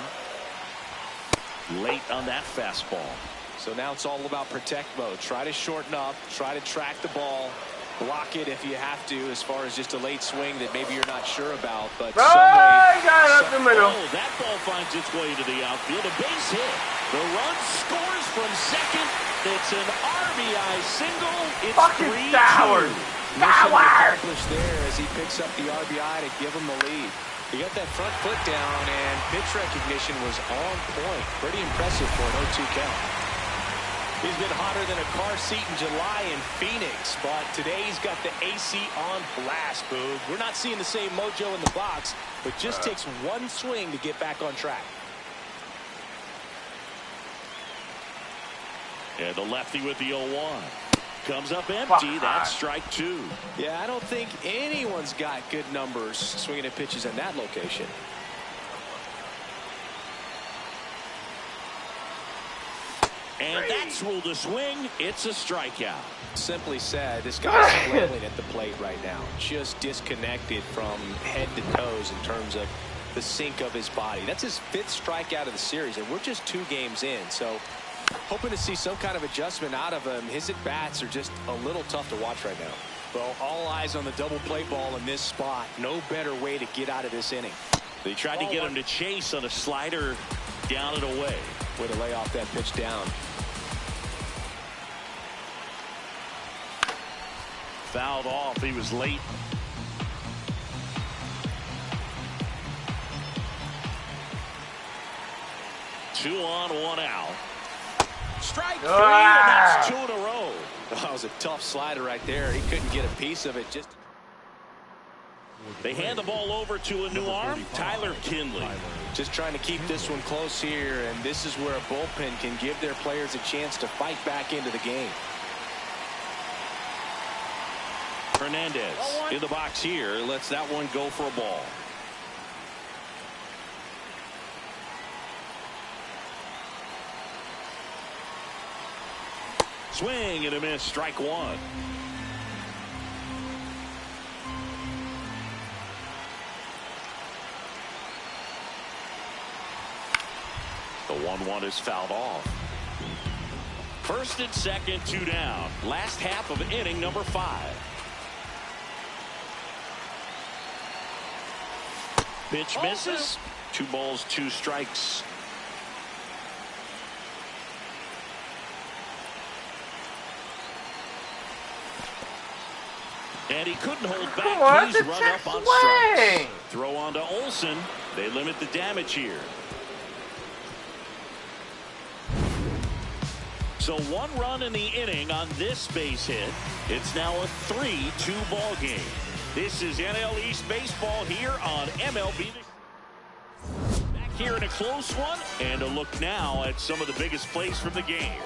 Late on that fastball. So now it's all about protect mode. Try to shorten up, try to track the ball, block it if you have to, as far as just a late swing that maybe you're not sure about. But got it up the middle. Oh, that ball finds its way to the outfield. A base hit. The run scores from second. It's an RBI single. It's fucking 3-2. Stowers. Mission accomplished there as he picks up the RBI to give him the lead. He got that front foot down, and pitch recognition was on point. Pretty impressive for an 0-2 count. He's been hotter than a car seat in July in Phoenix, but today he's got the AC on blast, Boog. We're not seeing the same mojo in the box, but just takes one swing to get back on track. And the lefty with the 0-1. Comes up empty. That's strike two. Yeah, I don't think anyone's got good numbers swinging at pitches in that location. And that's ruled a swing. It's a strikeout. Simply said, this guy's flailing at the plate right now. Just disconnected from head to toes in terms of the sink of his body. That's his 5th strikeout of the series, and we're just 2 games in. So hoping to see some kind of adjustment out of him. His at-bats are just a little tough to watch right now. Well, all eyes on the double play ball in this spot. No better way to get out of this inning. They tried to get him to chase on a slider down and away. Way to lay off that pitch down. Fouled off. He was late. Two on, one out. Strike 3, and that's 2 in a row. That was a tough slider right there. He couldn't get a piece of it. They hand the ball over to a new arm, Tyler Kinley. Just trying to keep this one close here, and this is where a bullpen can give their players a chance to fight back into the game. Hernandez in the box here. Lets that one go for a ball. Swing and a miss. Strike one. The 1-1 is fouled off. First and second, 2 down. Last half of inning number 5. Pitch misses. 2 balls, 2 strikes. And he couldn't hold back. He's run up on strikes. Throw on to Olsen. They limit the damage here. So 1 run in the inning on this base hit. It's now a 3-2 ball game. This is NL East baseball here on MLB. Back here in a close one, and a look now at some of the biggest plays from the game.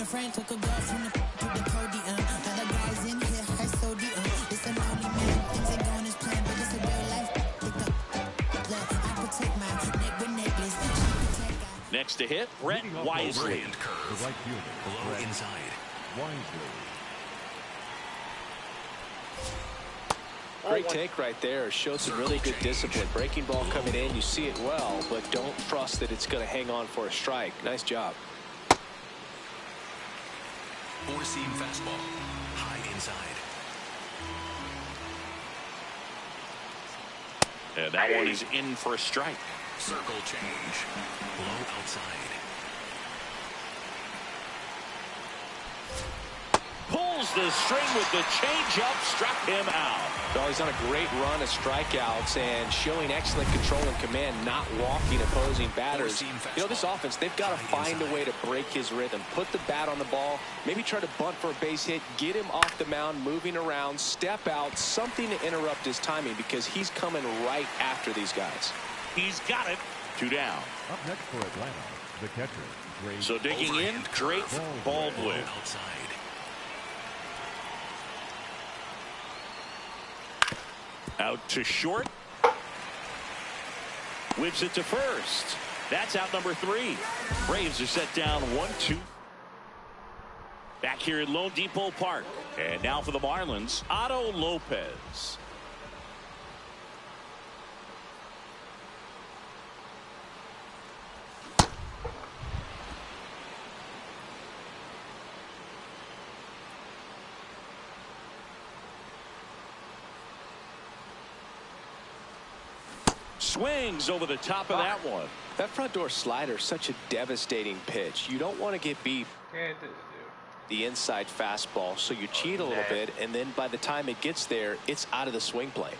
Friend took a girl from the podium. Now the guys in here are so deep. It's an only man. Things ain't going as planned, but it's a real life. Look, I protect my neck with necklace. Next to hit, Brett Wisely. And curve. The right fielder, Low Brett inside. Wisely. Great take right there. Showed some really good discipline. Breaking ball coming in, you see it well, but don't trust that it's going to hang on for a strike. Nice job. Four-seam fastball. High inside. And that one is in for a strike. Circle change. Low outside. Pulls the string with the changeup, struck him out. Well, he's on a great run of strikeouts and showing excellent control and command, not walking opposing batters. You know, this offense, they've got to find a way to break his rhythm. Put the bat on the ball, maybe try to bunt for a base hit, get him off the mound, moving around, step out, something to interrupt his timing because he's coming right after these guys. He's got it. 2 down. Up next for Atlanta, the catcher, Drake. So digging in, Drake Baldwin. Outside. Out to short. Whips it to first. That's out number 3. Braves are set down 1-2. Back here at Lone Depot Park. And now for the Marlins, Otto Lopez. Swings over the top of that one. That front door slider is such a devastating pitch. You don't want to get beat the inside fastball, so you cheat a little bit, and then by the time it gets there, it's out of the swing plane.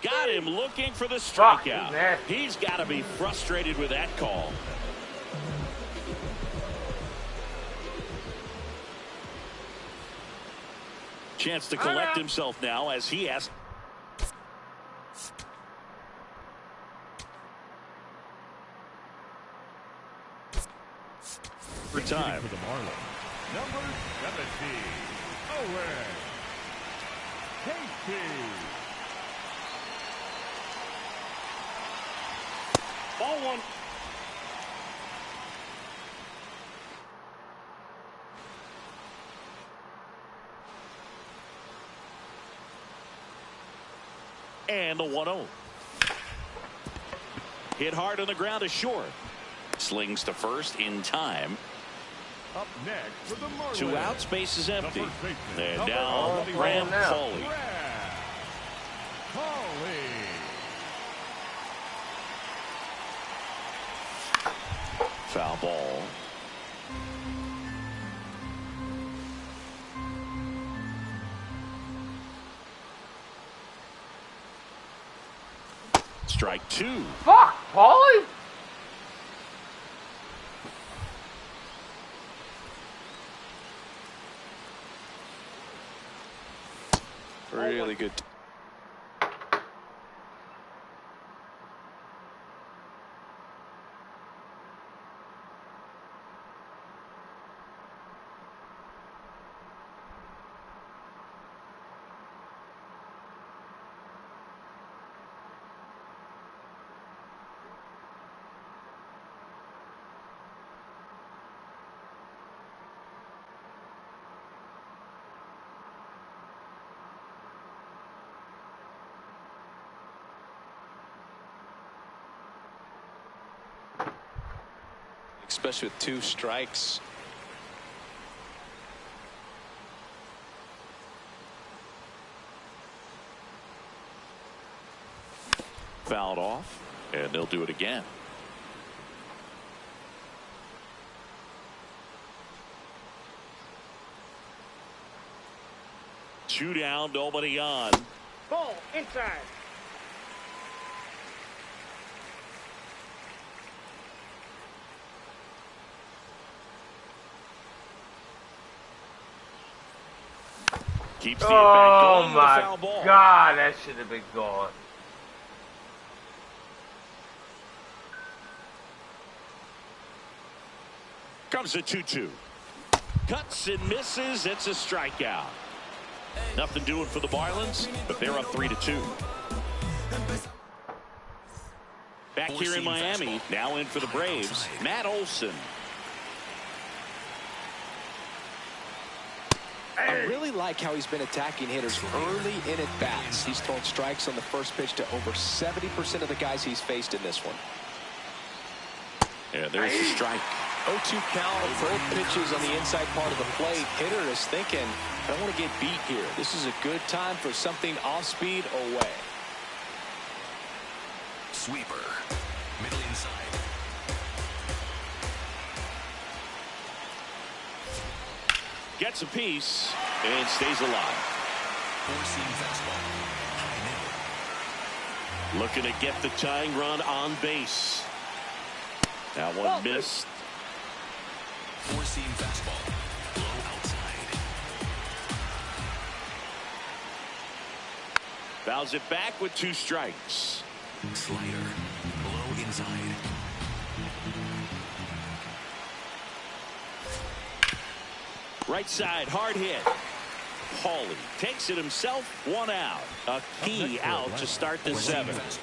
Got him looking for the strikeout. He's got to be frustrated with that call. Chance to collect himself now as he has. For time. For the Marlins, number 70, Owen Casey. Ball 1. And the 1-0. Hit hard on the ground to short. Slings to first in time. Up next for the Marlins. 2 outs, base is empty. And number now Graham Foley. Foul ball. Strike 2. Fuck, Paulie. Really good. Especially with 2 strikes. Fouled off, and they'll do it again. Two down, nobody on. Ball inside. Keeps the effect going. Oh With my a foul ball. God, that should have been gone. Comes a 2-2. Cuts and misses. It's a strikeout. Nothing doing for the Marlins, but they're up 3-2. here in Miami. Now in for the Braves, Matt Olson. I really like how he's been attacking hitters early in at bats. He's thrown strikes on the first pitch to over 70% of the guys he's faced in this one. Yeah, there's the strike. 0-2 count, both pitches on the inside part of the plate. Hitter is thinking, I don't want to get beat here. This is a good time for something off speed away. Sweeper. Middle inside. Gets a piece and stays alive. Four-seam fastball. High middle. Looking to get the tying run on base. That one missed. Four-seam fastball. Low outside. Fouls it back with 2 strikes. Slider. Low inside. Right side, hard hit. Paulie takes it himself, 1 out. A key out to start the 7th.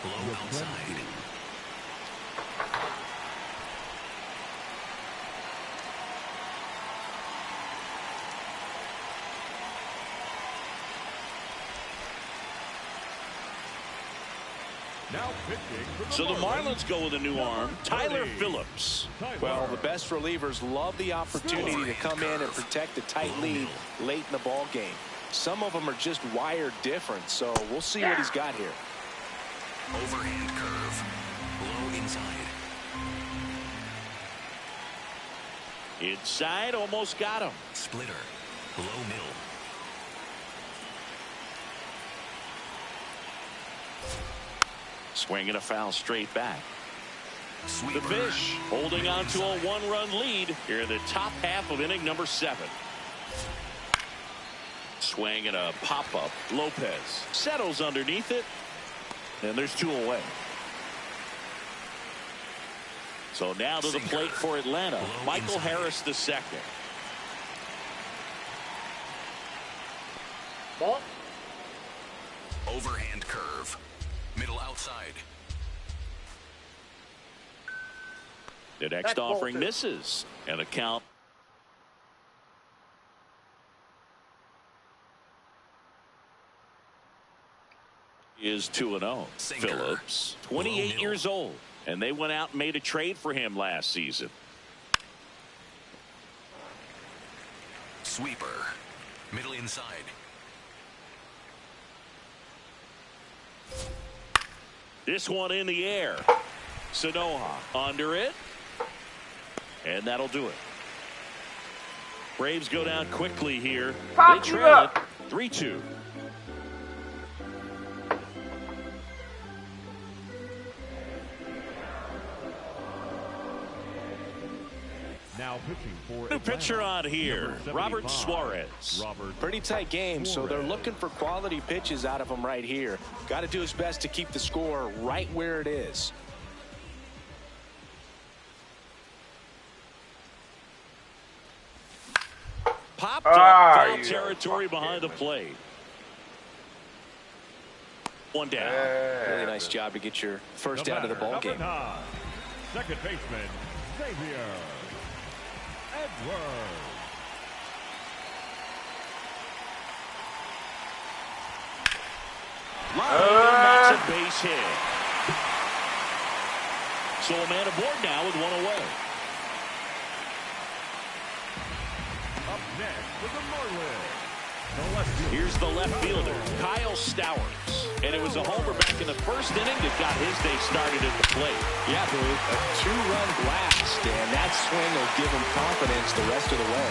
Low outside. Now pitching for So the Marlins go with a new arm, Tyler Phillips. Well, the best relievers love the opportunity to come in and protect a tight lead late in the ball game. Some of them are just wired different, so we'll see what he's got here. Overhand curve. Low inside. Inside, almost got him. Splitter. Low middle. Swinging a foul straight back. Sweeper. The Fish holding on to a 1-run lead here in the top half of inning number 7. Swing and a pop-up. Lopez settles underneath it, and there's 2 away. So now to the plate for Atlanta, Michael Harris II. Ball. Overhand curve. Middle outside. The next offering misses, and the count is 2-0. Phillips, 28 years old, and they went out and made a trade for him last season. Sweeper. Middle inside. This one in the air. Sanoha under it, and that'll do it. Braves go down quickly here. They trail it 3-2. Now pitching for New pitcher on here, Robert 75, Suarez. Pretty tight game, so they're looking for quality pitches out of him right here. Got to do his best to keep the score right where it is. Popped up, foul territory behind the plate. 1 down. Really nice job to get your first out of the ball game. Second baseman, Xavier Edwards. That's a base hit. So a man aboard now with 1 away. Up next with the Marlins. Here's the left fielder, Kyle Stowers. And it was a homer back in the first inning that got his day started at the plate. Yeah, dude, a 2-run blast, and that swing will give him confidence the rest of the way.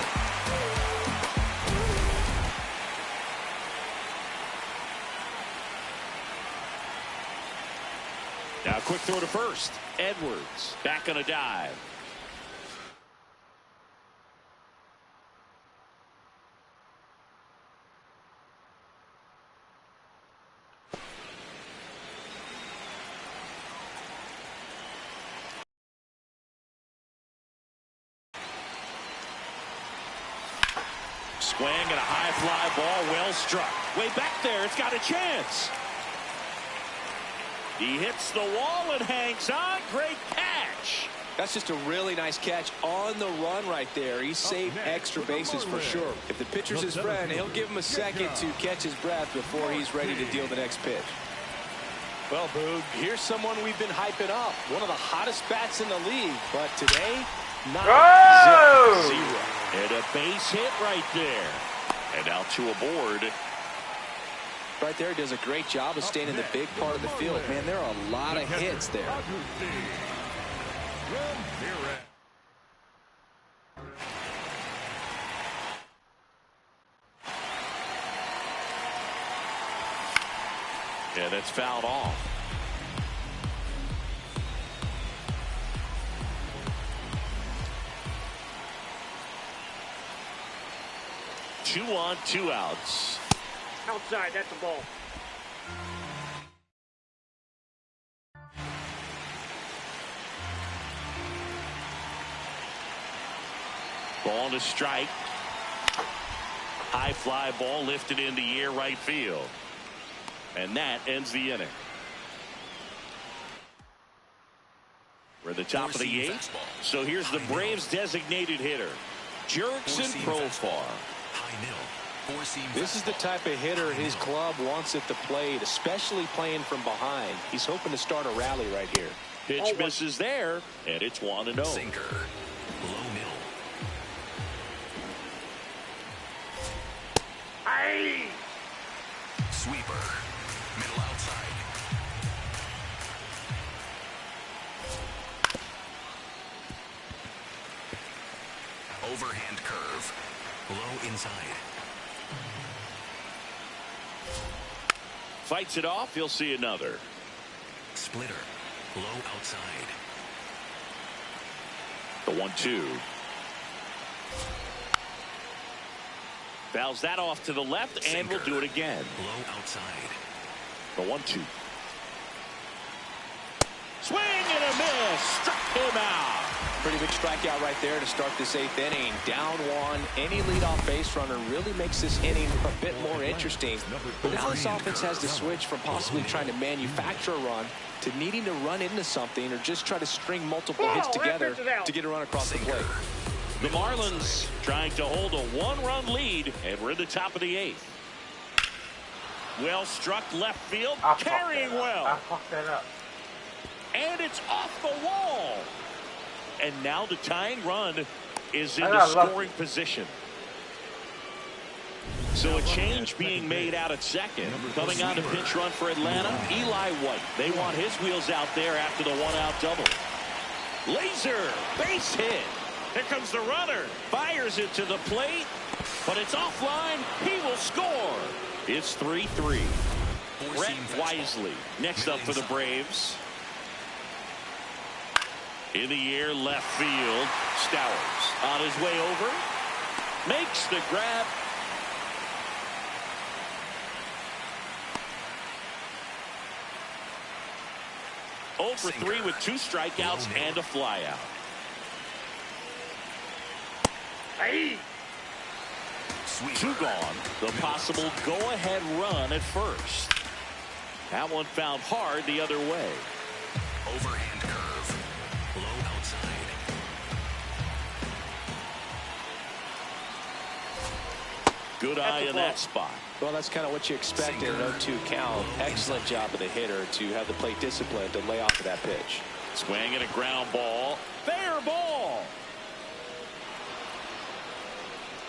Now quick throw to first. Edwards back on a dive. Swing and a high fly ball, well struck. Way back there, it's got a chance. He hits the wall and hangs on. Great catch. That's just a really nice catch on the run right there. He saved extra bases for sure. If the pitcher's his friend, he'll give him a second to catch his breath before he's ready to deal the next pitch. Well, Boog, here's someone we've been hyping up. One of the hottest bats in the league. But today, not zero. And a base hit right there. And out to a board. Right there, does a great job of staying in the big part of the field. Man, there are a lot of hits there. And it's fouled off. Two on, two outs. Outside, that's a ball. Ball to strike. High fly ball lifted in the air right field. And that ends the inning. We're at the top of the eighth. So here's the Braves designated hitter, Jurickson Profar. This is the type of hitter his club wants at the plate, especially playing from behind. He's hoping to start a rally right here. Pitch misses there, and it's 1-0. Sinker, low middle. Hey! Sweeper, middle outside. Overhand curve, low inside. Fights it off, you'll see another. Splitter, low outside. The 1-2. Fouls that off to the left, and we'll do it again. Low outside. The 1-2. Swing and a miss. Struck him out. Pretty big strikeout right there to start this eighth inning. Down one. Any leadoff base runner really makes this inning a bit more interesting. But now this offense has to switch from possibly trying to manufacture a run to needing to run into something or just try to string multiple hits together to get a run across the plate. The Marlins trying to hold a one-run lead, and we're in the top of the eighth. Well struck left field, carrying well. I fucked that up. And it's off the wall. And now the tying run is in the scoring position. So a change being made out at second. Coming on to pinch run for Atlanta, Eli White. They want his wheels out there after the one-out double. Laser, base hit. Here comes the runner. Fires it to the plate, but it's offline. He will score. It's 3-3. Brett Wisely next up for the Braves. In the air, left field. Stowers on his way over. Makes the grab. For 3 with 2 strikeouts and a flyout. Hey! 2 gone. The possible go-ahead run at first. That one found hard the other way. Overhand curve. Low outside. Good eye in that spot. Well, that's kind of what you expect in an 0-2 count. Excellent job of the hitter to have the plate discipline to lay off of that pitch. Swing and a ground ball. Fair ball.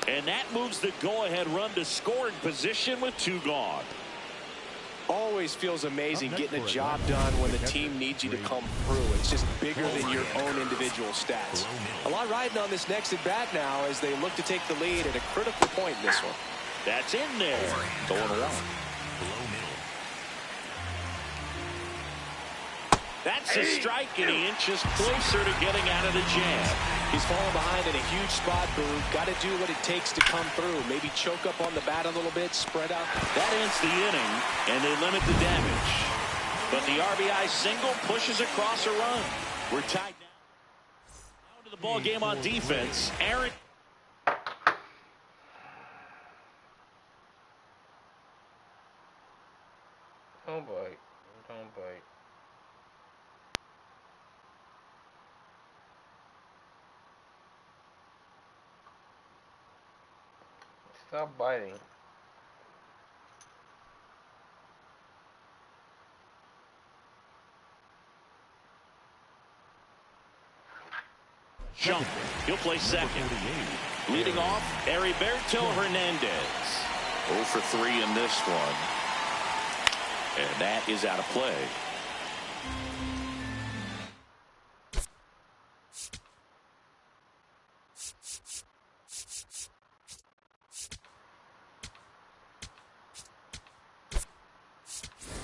And that moves the go-ahead run to scoring position with 2 gone. Always feels amazing getting a job done when the team needs you to come through. It's just bigger than your own individual stats. A lot riding on this next at-bat now as they look to take the lead at a critical point in this one. That's in there. Going one. Low middle. That's a strike, and he inches closer to getting out of the jam. He's falling behind in a huge spot, Boog. Got to do what it takes to come through. Maybe choke up on the bat a little bit, spread out. That ends the inning, and they limit the damage. But the RBI single pushes across a run. We're tied now. Down to the ball game on defense. Aaron. Don't bite. Don't bite. Stop biting. Jump. He'll play second. Leading off, Heriberto Hernandez. 0 for 3 in this one. And that is out of play.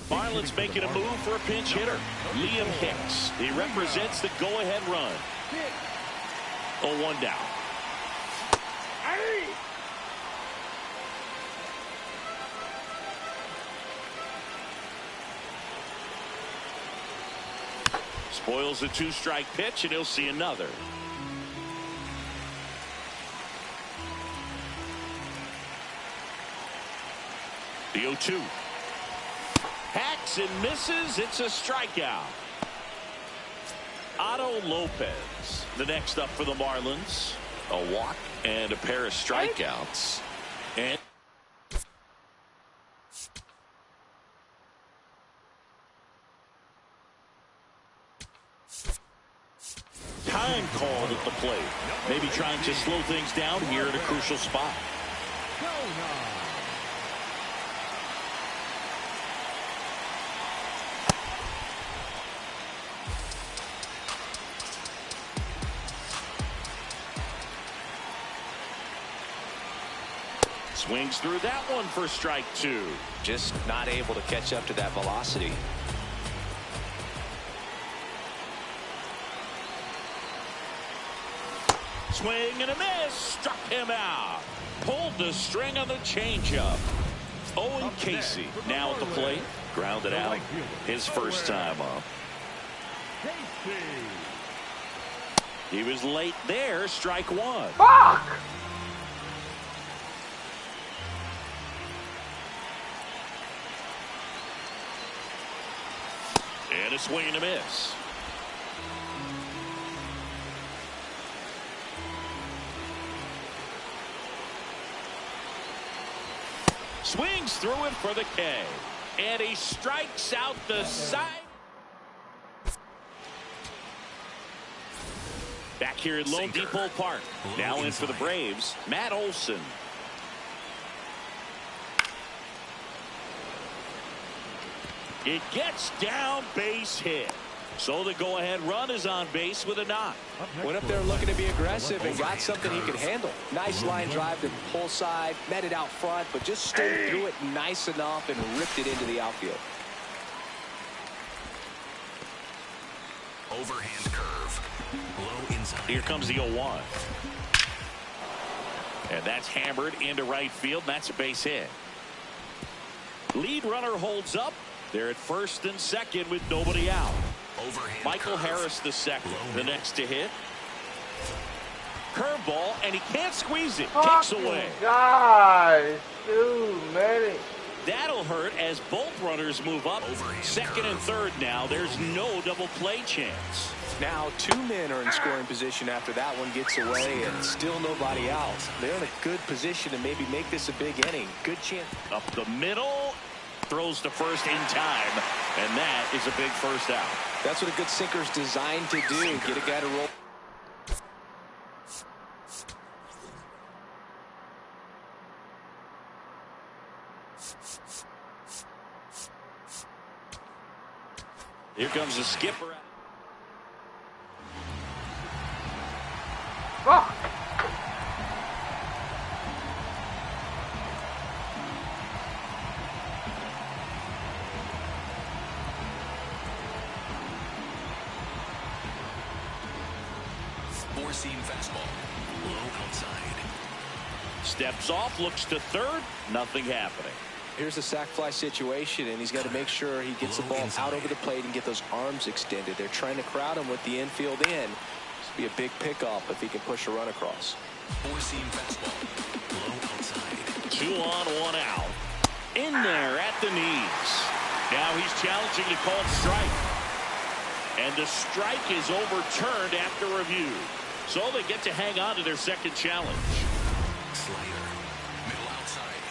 Marlins making a move for a pinch hitter. Liam Hicks. He represents the go-ahead run. 0-1 down. Spoils the 2-strike pitch, and he'll see another. The 0-2. Hacks and misses. It's a strikeout. Otto Lopez, the next up for the Marlins. A walk and a pair of strikeouts. And time called at the plate. Maybe trying to slow things down here at a crucial spot. Swings through that one for strike 2. Just not able to catch up to that velocity. Swing and a miss. Struck him out. Pulled the string on the changeup. Owen Casey now at the plate. Grounded out. His first time up. He was late there. Strike 1. Fuck! And a swing and a miss. Swings through it for the K. And he strikes out the side. Back here at Lone Depot Park. Now in for the Braves, Matt Olson. It gets down, base hit. So the go-ahead run is on base with a knock. Went up there looking to be aggressive and got something he could handle. Nice line drive to the pull side, met it out front, but just stayed through it nice enough and ripped it into the outfield. Overhand curve. Low inside. Here comes the 0-1. And that's hammered into right field. That's a base hit. Lead runner holds up. They're at first and second with nobody out. Overhand Michael curve. Harris the second. The next to hit. Curveball, and he can't squeeze it. Kicks away. God, too many. That'll hurt as both runners move up. Second and third now. There's no double play chance. Now 2 men are in scoring position after that one gets away and still nobody out. They're in a good position to maybe make this a big inning. Good chance. Up the middle. Throws to first in time, and that is a big first out. That's what a good sinker's designed to do. Get a guy to roll. Here comes the skipper. Fuck! Four-seam fastball. Low outside. Steps off, looks to third. Nothing happening. Here's a sac fly situation, and he's got to make sure he gets the ball out over the plate and get those arms extended. They're trying to crowd him with the infield in. This will be a big pickoff if he can push a run across. Four-seam fastball. Low outside. 2 on, 1 out. In there at the knees. Now he's challenging the called strike. And the strike is overturned after review. So they get to hang on to their second challenge. Slater, middle outside.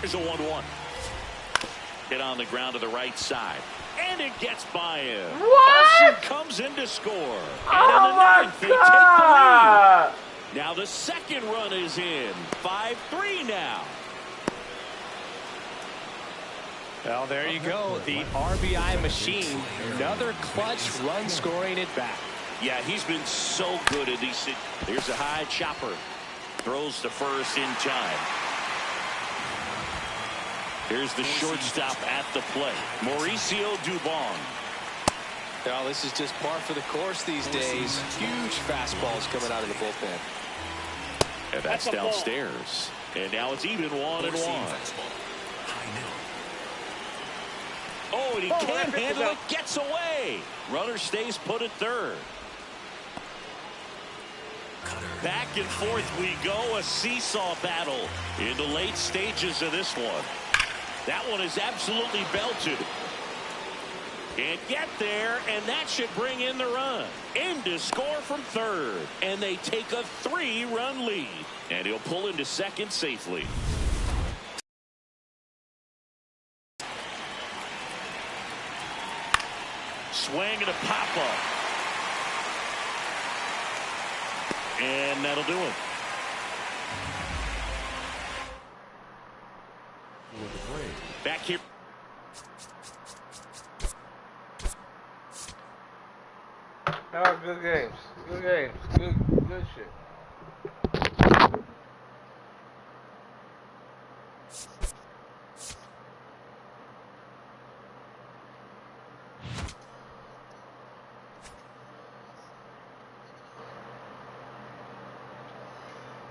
Here's a 1-1. Hit on the ground to the right side. And it gets by him. What? Comes in to score. And Oh in the my ninth, they take the God! lead. Now the second run is in. 5-3 now. Well, there you go. The RBI machine. Another clutch run scoring at bat. Yeah, he's been so good at these. Here's a high chopper. Throws to first in time. Here's the shortstop at the plate. Mauricio Dubon. Well, this is just par for the course these days. Huge fastballs coming out of the bullpen. And that's downstairs. And now it's even 1-1. Oh, and he can't handle it. Gets away. Runner stays put at third. Back and forth we go. A seesaw battle in the late stages of this one. That one is absolutely belted. Can't get there, and that should bring in the run. In to score from third. And they take a 3-run lead. And he'll pull into second safely. Swing and a pop-up. And that'll do it. Back here. Oh, good games. Good games. Good shit.